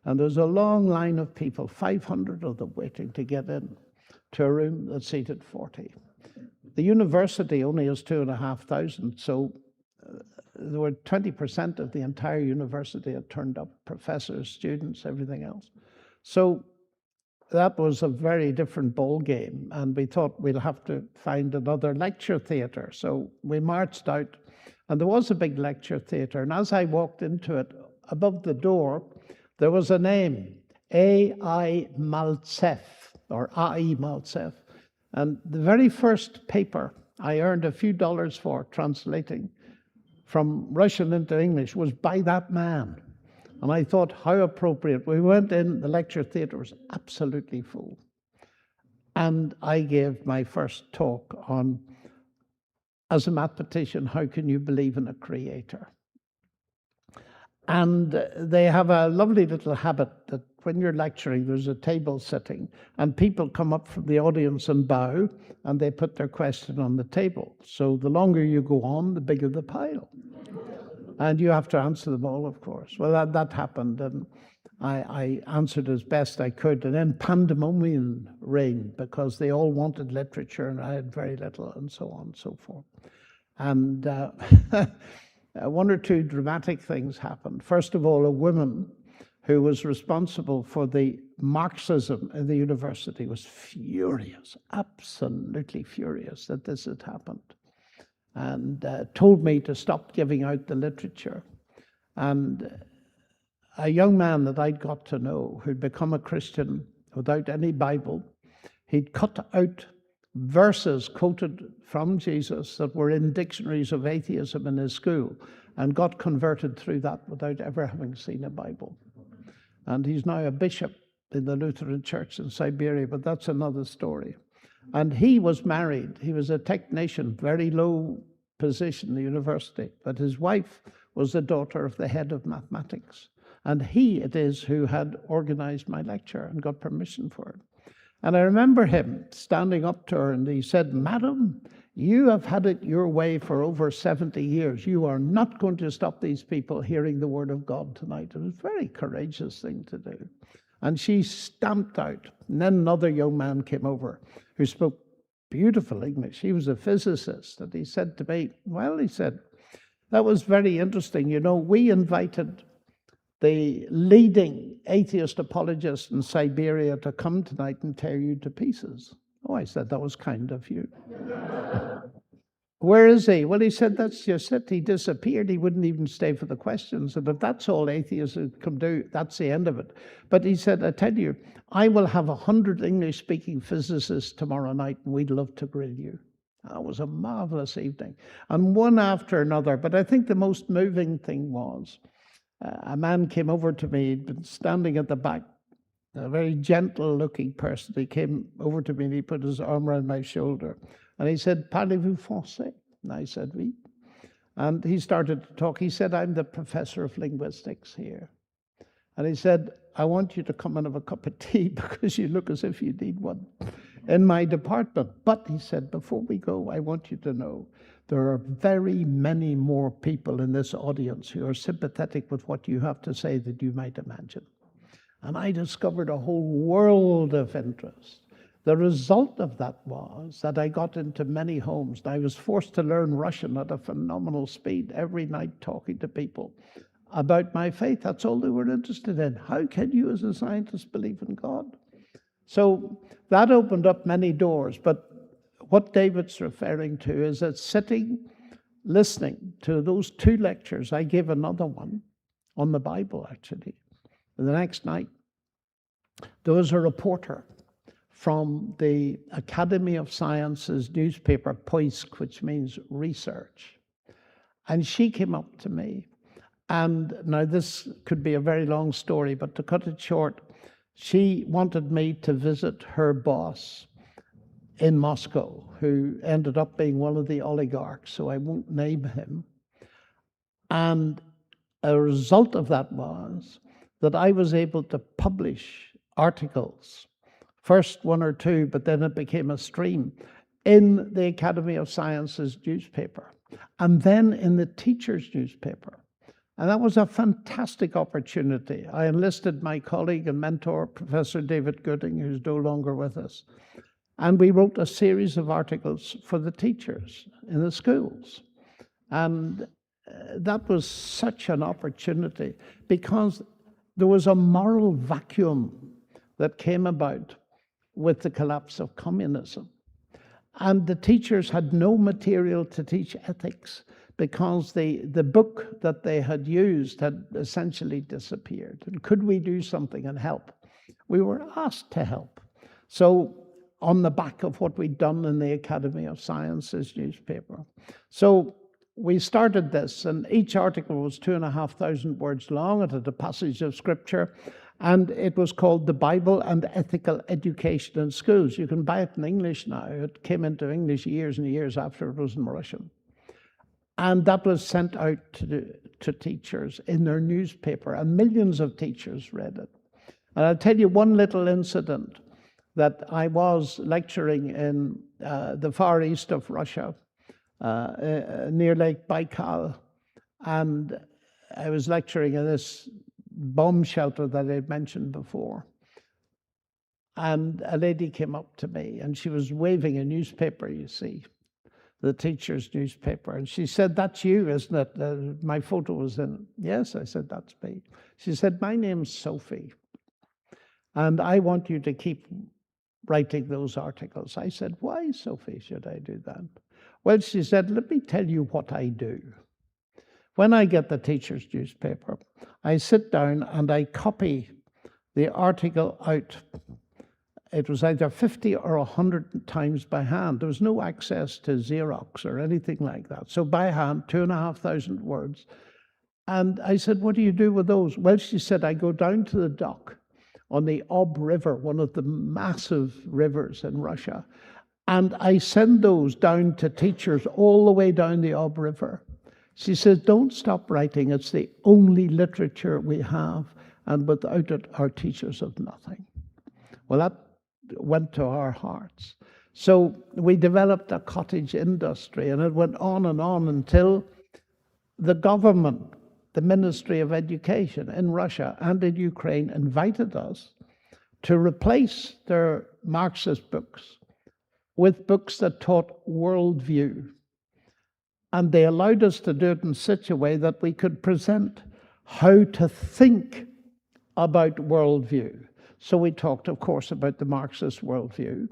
S3: And there was a long line of people, 500 of them waiting to get in to a room that seated 40. The university only has 2,500, so there were 20% of the entire university had turned up, professors, students, everything else. So that was a very different ball game, and we thought we'll have to find another lecture theatre. So we marched out, and there was a big lecture theatre, and as I walked into it, above the door, there was a name, A.I. Maltsev, or A.I. Maltsev. And the very first paper I earned a few dollars for translating from Russian into English was by that man. And I thought, how appropriate. We went in, the lecture theatre was absolutely full. And I gave my first talk on, as a mathematician, how can you believe in a creator? And they have a lovely little habit that when you're lecturing, there's a table sitting, and people come up from the audience and bow, and they put their question on the table. So the longer you go on, the bigger the pile. And you have to answer them all, of course. Well, that happened, and I answered as best I could, and then pandemonium reigned because they all wanted literature, and I had very little, and so on and so forth. And one or two dramatic things happened. First of all, a woman who was responsible for the Marxism in the university was furious, absolutely furious that this had happened, and told me to stop giving out the literature. And a young man that I'd got to know, who'd become a Christian without any Bible, he'd cut out verses quoted from Jesus that were in dictionaries of atheism in his school, and got converted through that without ever having seen a Bible. And he's now a bishop in the Lutheran Church in Siberia, but that's another story. And he was married. He was a technician, very low position in the university, but his wife was the daughter of the head of mathematics. And he it is who had organized my lecture and got permission for it. And I remember him standing up to her, and he said, "Madam, you have had it your way for over 70 years. You are not going to stop these people hearing the word of God tonight." It was a very courageous thing to do. And she stamped out. And then another young man came over who spoke beautiful English. He was a physicist. And he said to me, "Well," he said, "that was very interesting. You know, we invited the leading atheist apologist in Siberia to come tonight and tear you to pieces." Oh, I said, "That was kind of you." "Where is he?" "Well," he said, "that's just it. He disappeared. He wouldn't even stay for the questions. And if that's all atheists can do, that's the end of it." But he said, "I tell you, I will have 100 English-speaking physicists tomorrow night, and we'd love to grill you." That was a marvelous evening. And one after another. But I think the most moving thing was a man came over to me. He'd been standing at the back, a very gentle-looking person. He came over to me and he put his arm around my shoulder. And he said, "Parlez-vous français?" And I said, "Oui." And he started to talk. He said, "I'm the professor of linguistics here." And he said, "I want you to come and have a cup of tea because you look as if you need one in my department. But," he said, "before we go, I want you to know there are very many more people in this audience who are sympathetic with what you have to say than you might imagine." And I discovered a whole world of interest. The result of that was that I got into many homes. And I was forced to learn Russian at a phenomenal speed every night, talking to people about my faith. That's all they were interested in. How can you as a scientist believe in God? So that opened up many doors. But what David's referring to is that sitting, listening to those 2 lectures, I gave another one on the Bible, actually. And the next night, there was a reporter from the Academy of Sciences newspaper, Poisk, which means research. And she came up to me. And now this could be a very long story, but to cut it short, she wanted me to visit her boss in Moscow, who ended up being one of the oligarchs, so I won't name him. And a result of that was that I was able to publish articles, first 1 or 2, but then it became a stream, in the Academy of Sciences newspaper, and then in the teacher's newspaper. And that was a fantastic opportunity. I enlisted my colleague and mentor, Professor David Gooding, who's no longer with us. And we wrote a series of articles for the teachers in the schools. And that was such an opportunity because there was a moral vacuum that came about with the collapse of communism. And the teachers had no material to teach ethics because the book that they had used had essentially disappeared. And could we do something and help? We were asked to help. So on the back of what we'd done in the Academy of Sciences newspaper. So we started this, and each article was 2,500 words long. It had a passage of scripture, and it was called The Bible and Ethical Education in Schools. You can buy it in English now. It came into English years and years after it was in Russian. And that was sent out to teachers in their newspaper, and millions of teachers read it. And I'll tell you one little incident, that I was lecturing in the far east of Russia, near Lake Baikal, and I was lecturing in this bomb shelter that I'd mentioned before. And a lady came up to me, and she was waving a newspaper, you see, the teacher's newspaper. And she said, "That's you, isn't it? My photo was in it." "Yes," I said, "that's me." She said, "My name's Sophie, and I want you to keep writing those articles." I said, "Why, Sophie, should I do that?" "Well," she said, "let me tell you what I do. When I get the teacher's newspaper, I sit down and I copy the article out. It was either 50 or 100 times by hand. There was no access to Xerox or anything like that. So by hand, 2,500 words. And I said, "What do you do with those?" "Well," she said, "I go down to the dock on the Ob River, one of the massive rivers in Russia, and I send those down to teachers all the way down the Ob River." She says, "Don't stop writing. It's the only literature we have, and without it, our teachers have nothing." Well, that went to our hearts. So we developed a cottage industry, and it went on until the government, the Ministry of Education in Russia and in Ukraine, invited us to replace their Marxist books with books that taught worldview. And they allowed us to do it in such a way that we could present how to think about worldview. So we talked, of course, about the Marxist worldview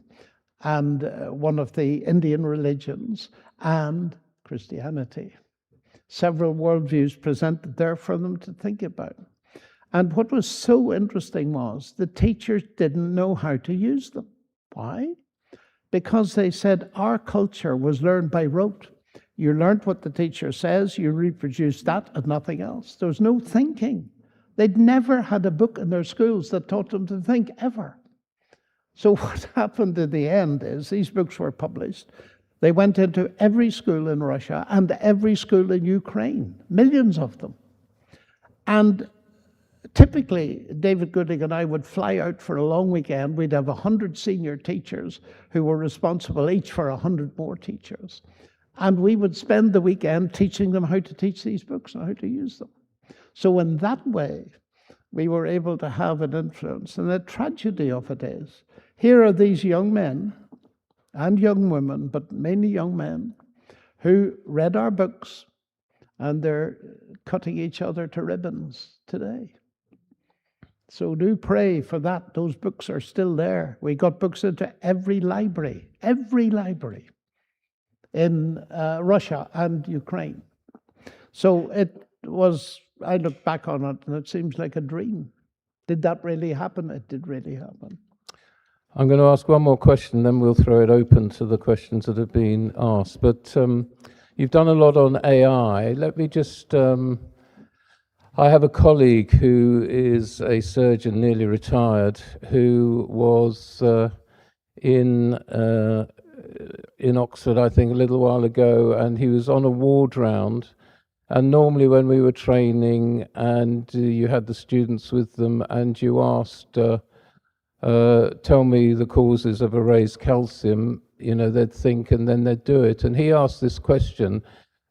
S3: and one of the Indian religions and Christianity. Several worldviews presented there for them to think about. And what was so interesting was the teachers didn't know how to use them. Why? because they said our culture was learned by rote. You learned what the teacher says, you reproduced that and nothing else. There was no thinking. They'd never had a book in their schools that taught them to think, ever. So what happened in the end is these books were published. They went into every school in Russia and every school in Ukraine, millions of them. And typically, David Gooding and I would fly out for a long weekend. We'd have 100 senior teachers who were responsible each for 100 more teachers. And we would spend the weekend teaching them how to teach these books and how to use them. So in that way, we were able to have an influence. And the tragedy of it is, here are these young men and young women, but mainly young men, who read our books, and they're cutting each other to ribbons today. So do pray for that. Those books are still there. We got books into every library in Russia and Ukraine. So it was, I look back on it and it seems like a dream. Did that really happen? It did really happen.
S2: I'm going to ask one more question, then we'll throw it open to the questions that have been asked. But you've done a lot on AI. Let me just, I have a colleague who is a surgeon, nearly retired, who was in Oxford, I think, a little while ago, and he was on a ward round. And normally when we were training and you had the students with them and you asked, tell me the causes of a raised calcium, you know, they'd think and then they'd do it. And he asked this question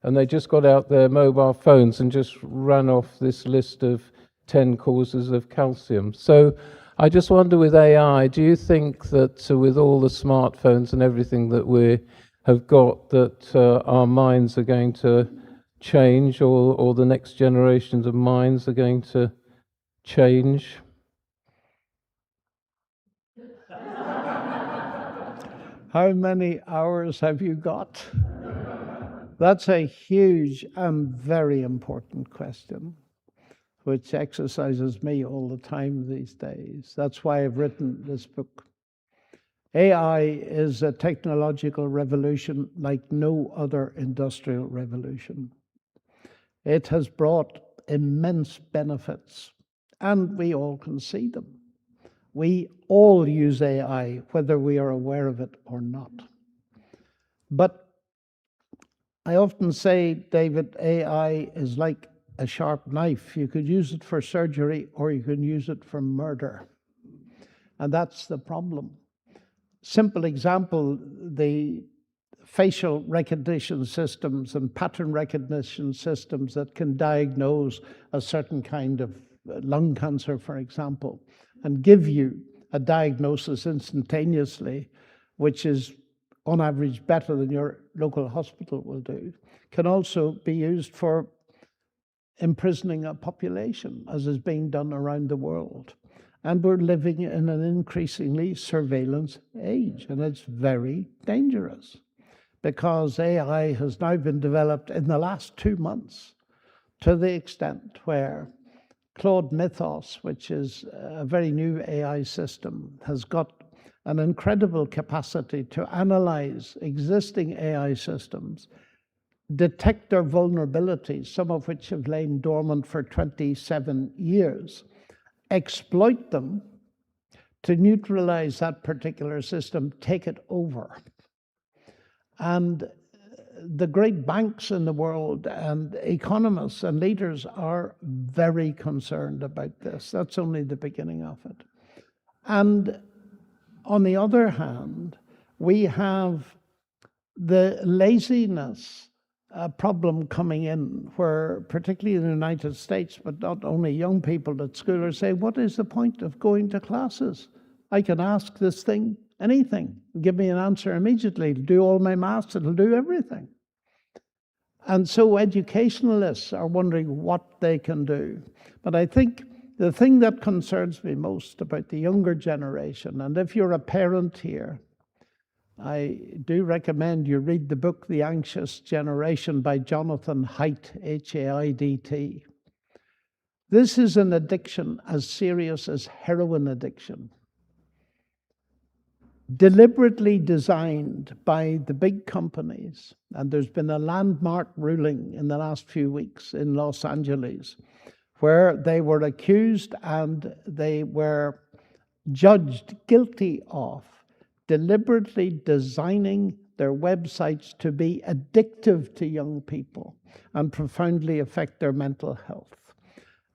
S2: and they just got out their mobile phones and just ran off this list of 10 causes of calcium. So I just wonder with AI, do you think that with all the smartphones and everything that we have got, that our minds are going to change, or the next generations of minds are going to change?
S3: How many hours have you got? That's a huge and very important question, which exercises me all the time these days. That's why I've written this book. AI is a technological revolution like no other industrial revolution. It has brought immense benefits, and we all can see them. We all use AI, whether we are aware of it or not. But I often say, David, AI is like a sharp knife. You could use it for surgery or you can use it for murder. And that's the problem. Simple example, the facial recognition systems and pattern recognition systems that can diagnose a certain kind of lung cancer, for example, and give you a diagnosis instantaneously, which is on average better than your local hospital will do, can also be used for imprisoning a population, as is being done around the world. And we're living in an increasingly surveillance age, and it's very dangerous because AI has now been developed in the last 2 months to the extent where Claude Mythos, which is a very new AI system, has got an incredible capacity to analyze existing AI systems, detect their vulnerabilities, some of which have lain dormant for 27 years, exploit them to neutralize that particular system, take it over. And the great banks in the world and economists and leaders are very concerned about this. That's only the beginning of it. And on the other hand, we have the laziness problem coming in, where particularly in the United States, but not only, young people at school are saying, what is the point of going to classes? I can ask this thing anything, give me an answer immediately, it'll do all my maths, it'll do everything. And so educationalists are wondering what they can do. But I think the thing that concerns me most about the younger generation, and if you're a parent here, I do recommend you read the book, The Anxious Generation by Jonathan Haidt, H-A-I-D-T. This is an addiction as serious as heroin addiction. deliberately designed by the big companies. And there's been a landmark ruling in the last few weeks in Los Angeles where they were accused and they were judged guilty of deliberately designing their websites to be addictive to young people and profoundly affect their mental health.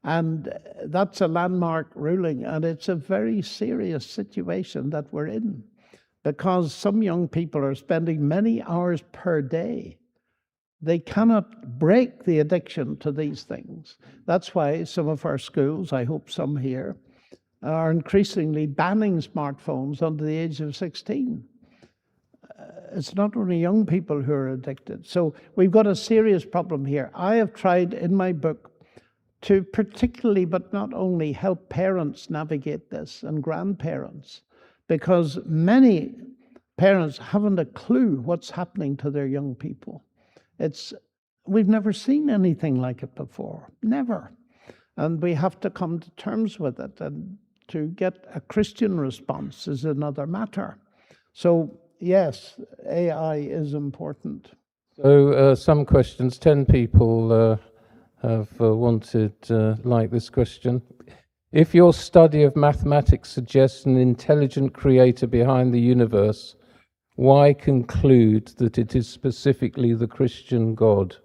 S3: And that's a landmark ruling, and it's a very serious situation that we're in, because some young people are spending many hours per day. They cannot break the addiction to these things. That's why some of our schools, I hope some here, are increasingly banning smartphones under the age of 16. It's not only young people who are addicted. So we've got a serious problem here. I have tried in my book to particularly, but not only, help parents navigate this and grandparents, because many parents haven't a clue what's happening to their young people. We've never seen anything like it before, never. And we have to come to terms with it. And to get a Christian response is another matter. So yes, AI is important.
S2: So some questions, 10 people have wanted like this question. If your study of mathematics suggests an intelligent creator behind the universe, why conclude that it is specifically the Christian God?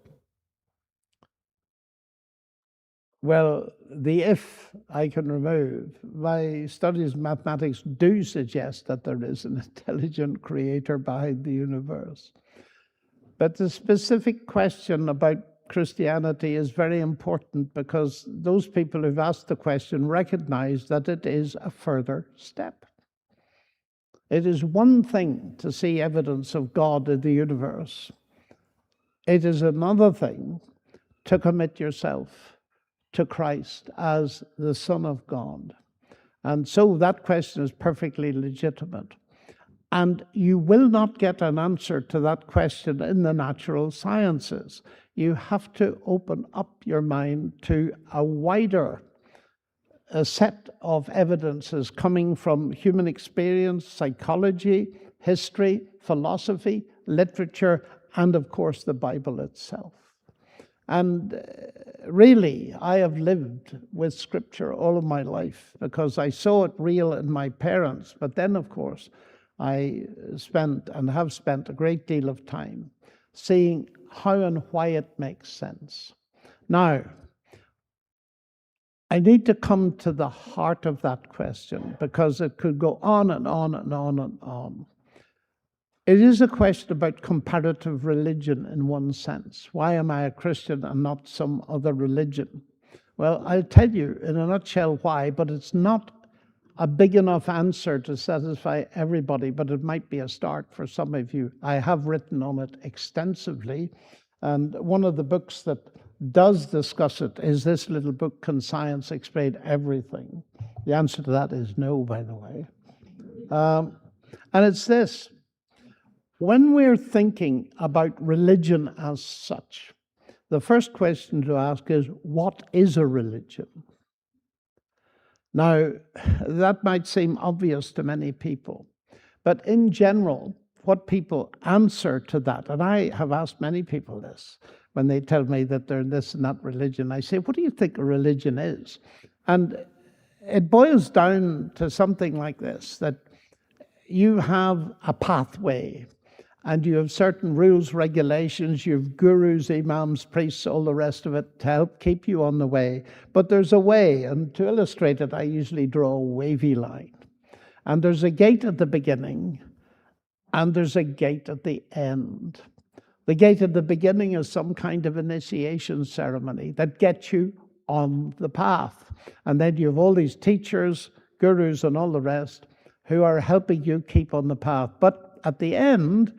S3: Well, the if I can remove. My studies of mathematics do suggest that there is an intelligent creator behind the universe. But the specific question about Christianity is very important, because those people who've asked the question recognize that it is a further step. It is one thing to see evidence of God in the universe. It is another thing to commit yourself to Christ as the Son of God. And so that question is perfectly legitimate. And you will not get an answer to that question in the natural sciences. You have to open up your mind to a wider set of evidences coming from human experience, psychology, history, philosophy, literature, and of course the Bible itself. And really, I have lived with Scripture all of my life because I saw it real in my parents. But then, of course, I spent and have spent a great deal of time seeing how and why it makes sense. Now, I need to come to the heart of that question, because it could go on and on and on and on. It is a question about comparative religion in one sense. Why am I a Christian and not some other religion? Well, I'll tell you in a nutshell why, but it's not a big enough answer to satisfy everybody, but it might be a start for some of you. I have written on it extensively, and one of the books that does discuss it is this little book, Can Science Explain Everything? The answer to that is no, by the way. And it's this. When we're thinking about religion as such, the first question to ask is, what is a religion? Now, that might seem obvious to many people, but in general, what people answer to that, and I have asked many people this, when they tell me that they're this and that religion, I say, what do you think a religion is? And it boils down to something like this, that you have a pathway, and you have certain rules, regulations, you have gurus, imams, priests, all the rest of it to help keep you on the way. But there's a way, and to illustrate it, I usually draw a wavy line. And there's a gate at the beginning, and there's a gate at the end. The gate at the beginning is some kind of initiation ceremony that gets you on the path. And then you have all these teachers, gurus, and all the rest who are helping you keep on the path. But at the end,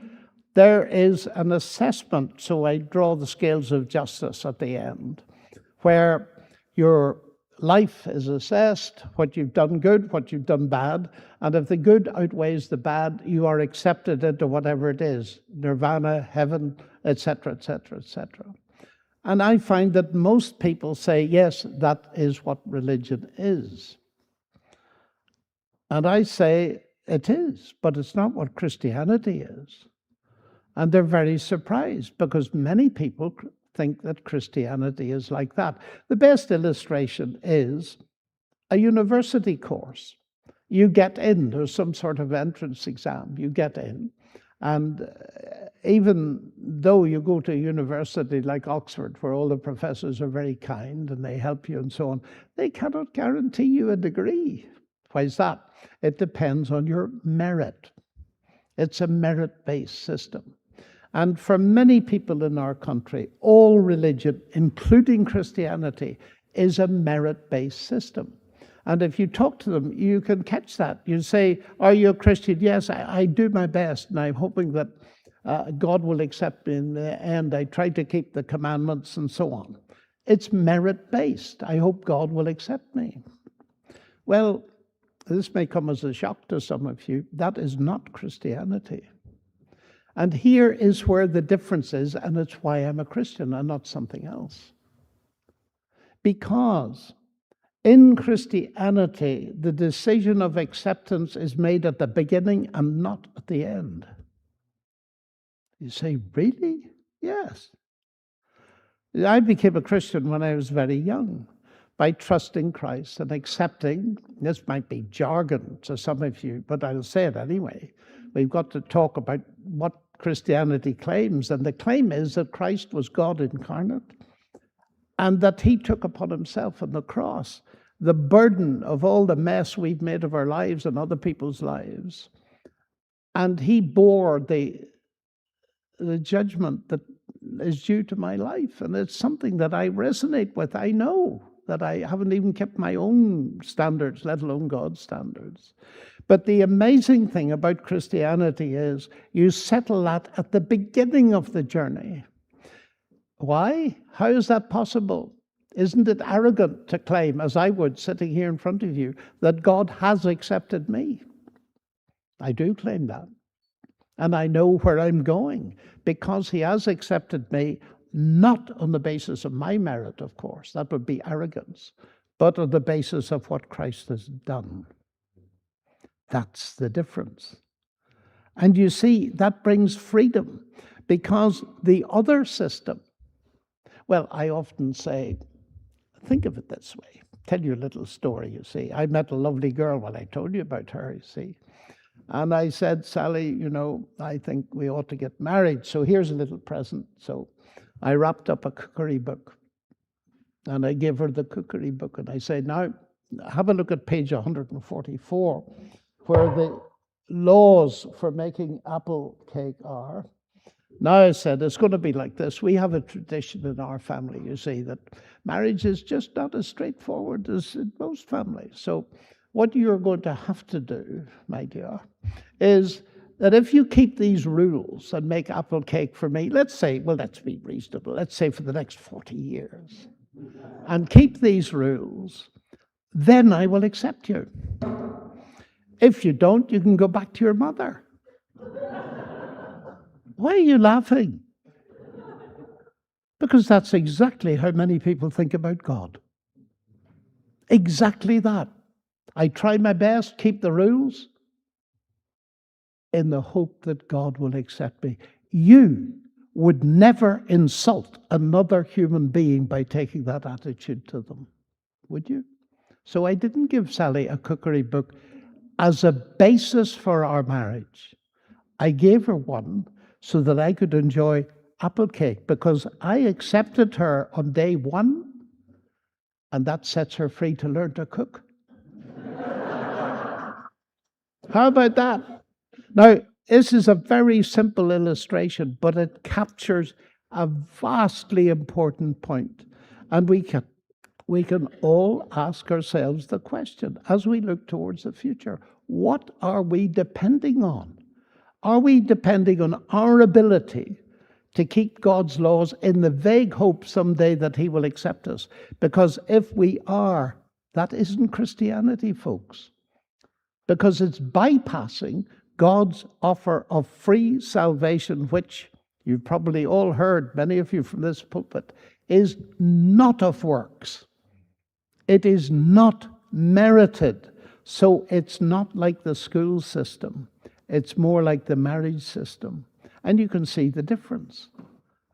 S3: there is an assessment. So I draw the scales of justice at the end, where your life is assessed, what you've done good, what you've done bad. And if the good outweighs the bad, you are accepted into whatever it is, nirvana, heaven, etc., etc., etc. And I find that most people say, yes, that is what religion is. And I say, It is, but it's not what Christianity is. And they're very surprised because many people think that Christianity is like that. The best illustration is a university course. You get in, there's some sort of entrance exam, you get in. And even though you go to a university like Oxford, where all the professors are very kind and they help you and so on, they cannot guarantee you a degree. Why is that? It depends on your merit. It's a merit-based system. And for many people in our country, all religion, including Christianity, is a merit-based system. And if you talk to them, you can catch that. You say, are you a Christian? Yes, I do my best, and I'm hoping that God will accept me in the end. I try to keep the commandments and so on. It's merit-based. I hope God will accept me. Well, this may come as a shock to some of you. That is not Christianity. And here is where the difference is, and it's why I'm a Christian and not something else. Because in Christianity, the decision of acceptance is made at the beginning and not at the end. You say, really? Yes. I became a Christian when I was very young by trusting Christ and accepting. This might be jargon to some of you, but I'll say it anyway. We've got to talk about what Christianity claims, and the claim is that Christ was God incarnate and that he took upon himself on the cross the burden of all the mess we've made of our lives and other people's lives. And he bore the judgment that is due to my life. And it's something that I resonate with. I know that I haven't even kept my own standards, let alone God's standards. But the amazing thing about Christianity is you settle that at the beginning of the journey. Why? How is that possible? Isn't it arrogant to claim, as I would sitting here in front of you, that God has accepted me? I do claim that. And I know where I'm going because he has accepted me, not on the basis of my merit, of course, that would be arrogance, but on the basis of what Christ has done. That's the difference. And you see, that brings freedom because the other system, well, I often say, think of it this way. Tell you a little story, you see. I met a lovely girl when I told you about her, you see. And I said, Sally, you know, I think we ought to get married. So here's a little present. So I wrapped up a cookery book. And I gave her the cookery book. And I said, now, have a look at page 144, where the laws for making apple cake are. Now I said, it's going to be like this. We have a tradition in our family, you see, that marriage is just not as straightforward as in most families. So what you're going to have to do, my dear, is that if you keep these rules and make apple cake for me, let's say, well, let's be reasonable, let's say for the next 40 years, and keep these rules, then I will accept you. If you don't, you can go back to your mother. Why are you laughing? Because that's exactly how many people think about God. Exactly that. I try my best, keep the rules, in the hope that God will accept me. You would never insult another human being by taking that attitude to them, would you? So I didn't give Sally a cookery book as a basis for our marriage. I gave her one so that I could enjoy apple cake because I accepted her on day one, and that sets her free to learn to cook. How about that? Now, this is a very simple illustration, but it captures a vastly important point. And we can all ask ourselves the question as we look towards the future. What are we depending on? Are we depending on our ability to keep God's laws in the vague hope someday that he will accept us? Because if we are, that isn't Christianity, folks. Because it's bypassing God's offer of free salvation, which you've probably all heard, many of you from this pulpit, is not of works. It is not merited, So it's not like the school system. It's more like the marriage system. And you can see the difference,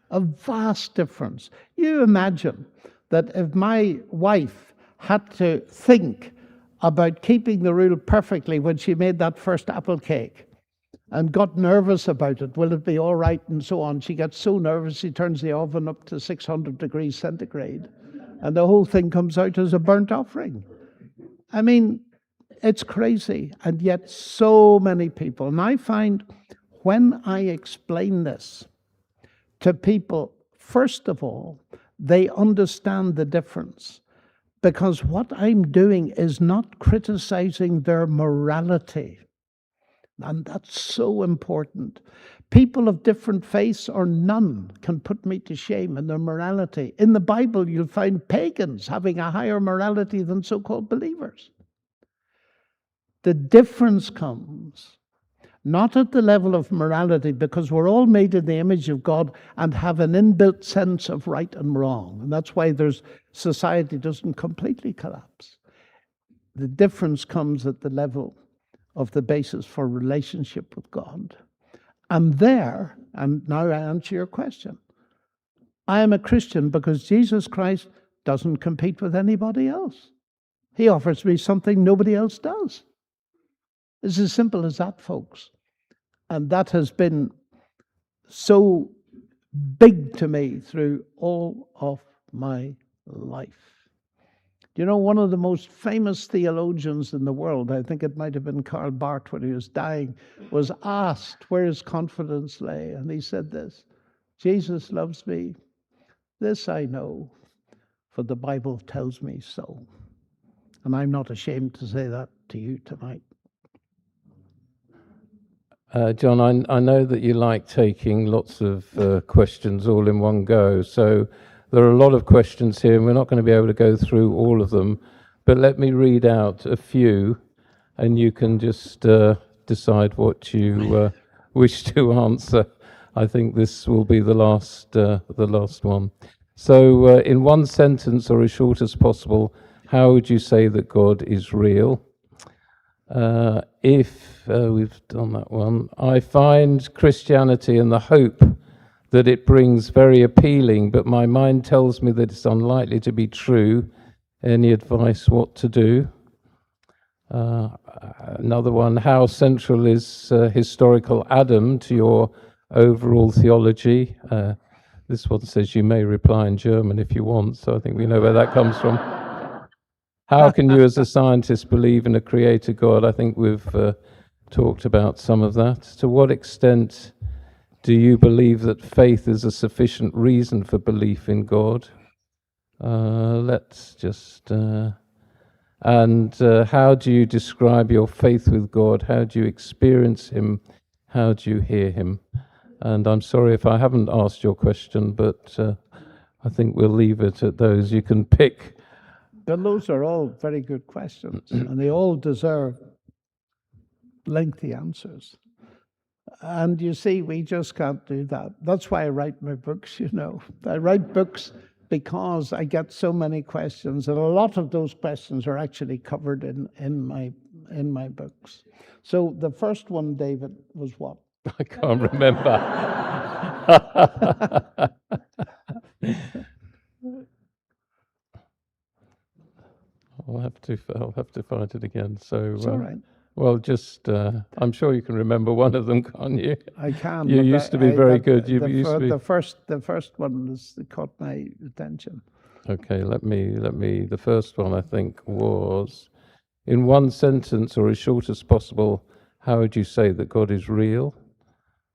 S3: a vast difference. You imagine that if my wife had to think about keeping the rule perfectly when she made that first apple cake and got nervous about it, will it be all right, and so on. She gets so nervous, she turns the oven up to 600 degrees centigrade, and the whole thing comes out as a burnt offering. I mean, it's crazy, and yet so many people. And I find when I explain this to people, first of all, they understand the difference. Because what I'm doing is not criticizing their morality. And that's so important. People of different faiths or none can put me to shame in their morality. In the Bible, you'll find pagans having a higher morality than so-called believers. The difference comes not at the level of morality, because we're all made in the image of God and have an inbuilt sense of right and wrong. And that's why society doesn't completely collapse. The difference comes at the level of the basis for relationship with God. And now I answer your question. I am a Christian because Jesus Christ doesn't compete with anybody else. He offers me something nobody else does. It's as simple as that, folks. And that has been so big to me through all of my life. You know, one of the most famous theologians in the world, I think it might have been Karl Barth when he was dying, was asked where his confidence lay. And he said this: Jesus loves me. This I know, for the Bible tells me so. And I'm not ashamed to say that to you tonight.
S2: John, I know that you like taking lots of questions all in one go, so there are a lot of questions here, and we're not going to be able to go through all of them, but let me read out a few, and you can just decide what you wish to answer. I think this will be the last one. So, in one sentence or as short as possible, how would you say that God is real? We've done that one. I find Christianity and the hope that it brings very appealing, but my mind tells me that it's unlikely to be true. Any advice what to do? Another one, how central is historical Adam to your overall theology? This one says you may reply in German if you want, so I think we know where that comes from. How can you as a scientist believe in a creator God? I think we've talked about some of that. To what extent do you believe that faith is a sufficient reason for belief in God? And how do you describe your faith with God? How do you experience Him? How do you hear Him? And I'm sorry if I haven't asked your question, but I think we'll leave it at those. You can pick.
S3: But those are all very good questions, and they all deserve lengthy answers. And you see, we just can't do that. That's why I write my books, you know. I write books because I get so many questions, and a lot of those questions are actually covered in my books. So the first one, David, was what?
S2: I can't remember. I'll have to find it again. So
S3: it's all right.
S2: Well, just I'm sure you can remember one of them, can't you?
S3: I can.
S2: You used to be very good.
S3: The first one caught my attention.
S2: Okay, let me. The first one I think was, in one sentence or as short as possible, how would you say that God is real?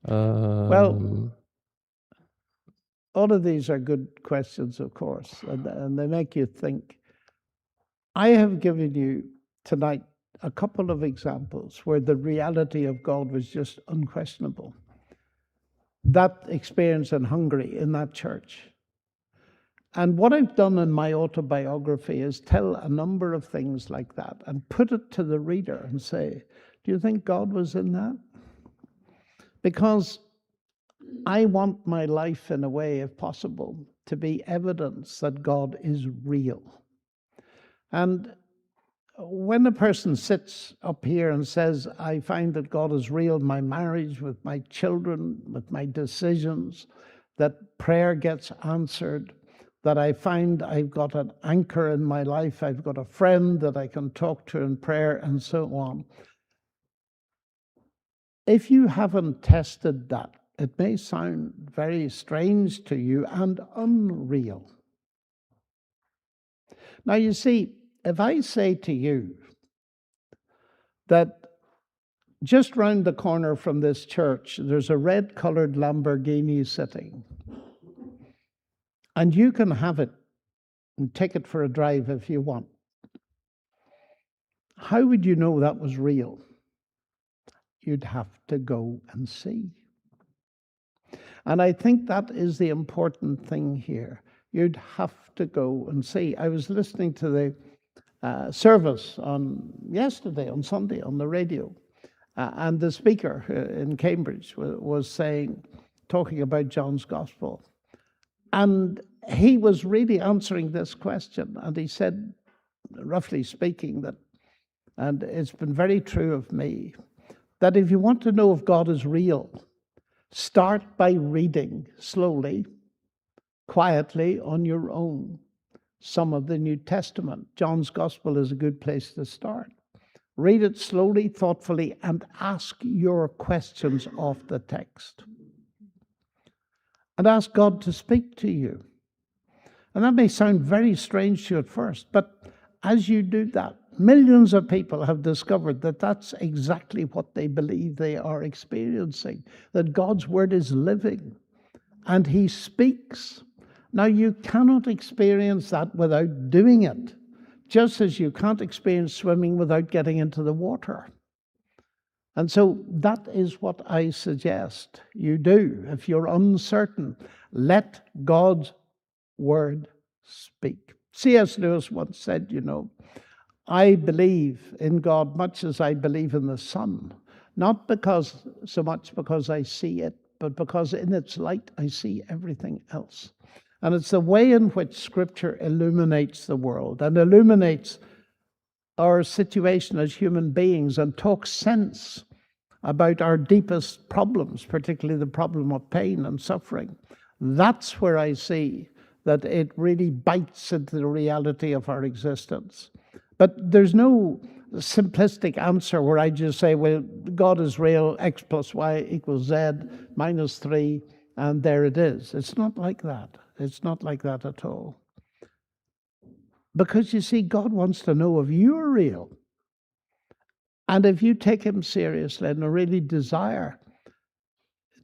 S3: Well, all of these are good questions, of course, and they make you think. I have given you tonight a couple of examples where the reality of God was just unquestionable. That experience in Hungary, in that church. And what I've done in my autobiography is tell a number of things like that and put it to the reader and say, do you think God was in that? Because I want my life, in a way, if possible, to be evidence that God is real. And when a person sits up here and says, I find that God is real in my marriage, with my children, with my decisions, that prayer gets answered, that I find I've got an anchor in my life, I've got a friend that I can talk to in prayer, and so on. If you haven't tested that, it may sound very strange to you and unreal. Now, you see, if I say to you that just round the corner from this church, there's a red-colored Lamborghini sitting, and you can have it and take it for a drive if you want, how would you know that was real? You'd have to go and see. And I think that is the important thing here. You'd have to go and see. I was listening to the service on yesterday, on Sunday, on the radio, and the speaker in Cambridge was talking about John's Gospel. And he was really answering this question. And he said, roughly speaking, that, and it's been very true of me, that if you want to know if God is real, start by reading slowly, quietly on your own some of the New Testament. John's Gospel is a good place to start. Read it slowly, thoughtfully, and ask your questions of the text. And ask God to speak to you. And that may sound very strange to you at first, but as you do that, millions of people have discovered that that's exactly what they believe they are experiencing, that God's word is living and he speaks. Now, you cannot experience that without doing it, just as you can't experience swimming without getting into the water. And so that is what I suggest you do. If you're uncertain, let God's word speak. C.S. Lewis once said, I believe in God much as I believe in the sun, not so much because I see it, but because in its light I see everything else. And it's the way in which Scripture illuminates the world and illuminates our situation as human beings and talks sense about our deepest problems, particularly the problem of pain and suffering. That's where I see that it really bites into the reality of our existence. But there's no simplistic answer where I just say, well, God is real, X plus Y equals Z minus 3, and there it is. It's not like that. It's not like that at all. Because you see, God wants to know if you're real. And if you take him seriously and really desire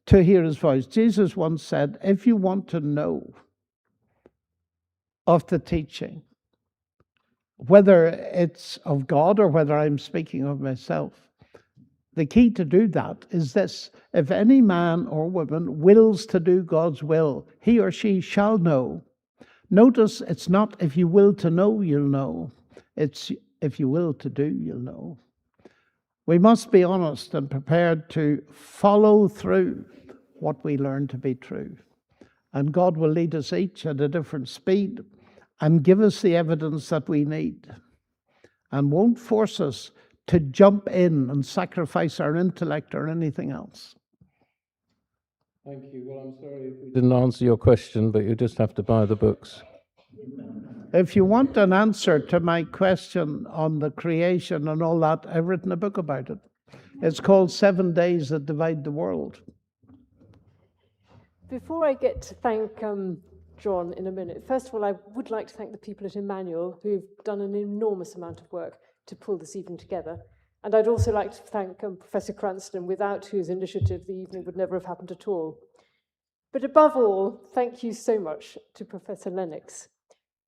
S3: to hear his voice. Jesus once said, if you want to know of the teaching, whether it's of God or whether I'm speaking of myself, the key to do that is this: if any man or woman wills to do God's will, he or she shall know. Notice it's not if you will to know, you'll know. It's if you will to do, you'll know. We must be honest and prepared to follow through what we learn to be true. And God will lead us each at a different speed and give us the evidence that we need, and won't force us to jump in and sacrifice our intellect or anything else.
S2: Thank you. Well, I'm sorry if we didn't answer your question, but you just have to buy the books.
S3: If you want an answer to my question on the creation and all that, I've written a book about it. It's called 7 Days That Divide the World.
S4: Before I get to thank John in a minute, first of all, I would like to thank the people at Emmanuel who've done an enormous amount of work to pull this evening together. And I'd also like to thank Professor Cranston, without whose initiative the evening would never have happened at all. But above all, thank you so much to Professor Lennox.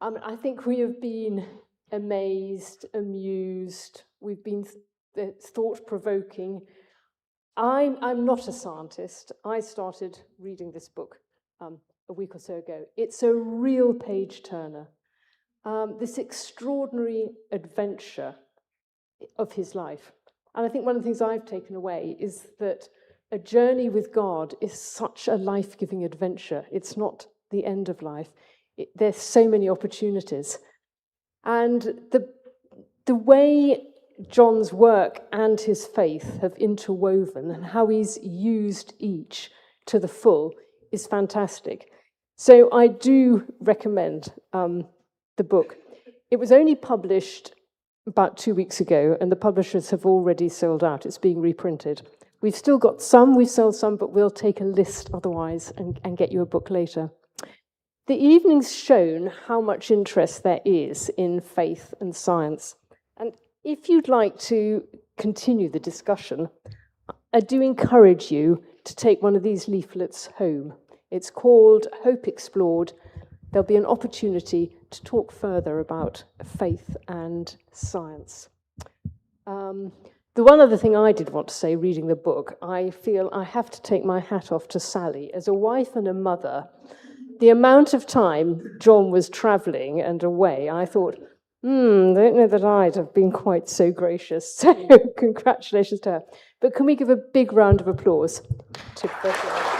S4: I think we have been amazed, amused, we've been thought-provoking. I'm not a scientist. I started reading this book a week or so ago. It's a real page-turner. This extraordinary adventure of his life. And I think one of the things I've taken away is that a journey with God is such a life-giving adventure. It's not the end of life. There's so many opportunities. And the way John's work and his faith have interwoven and how he's used each to the full is fantastic. So I do recommend the book. It was only published about 2 weeks ago, and the publishers have already sold out. It's being reprinted. We've still got some, we've sold some, but we'll take a list otherwise and get you a book later. The evening's shown how much interest there is in faith and science. And if you'd like to continue the discussion, I do encourage you to take one of these leaflets home. It's called Hope Explored. There'll be an opportunity to talk further about faith and science. The one other thing I did want to say, reading the book, I feel I have to take my hat off to Sally. As a wife and a mother, the amount of time John was travelling and away, I thought, don't know that I'd have been quite so gracious. So congratulations to her. But can we give a big round of applause to Professor?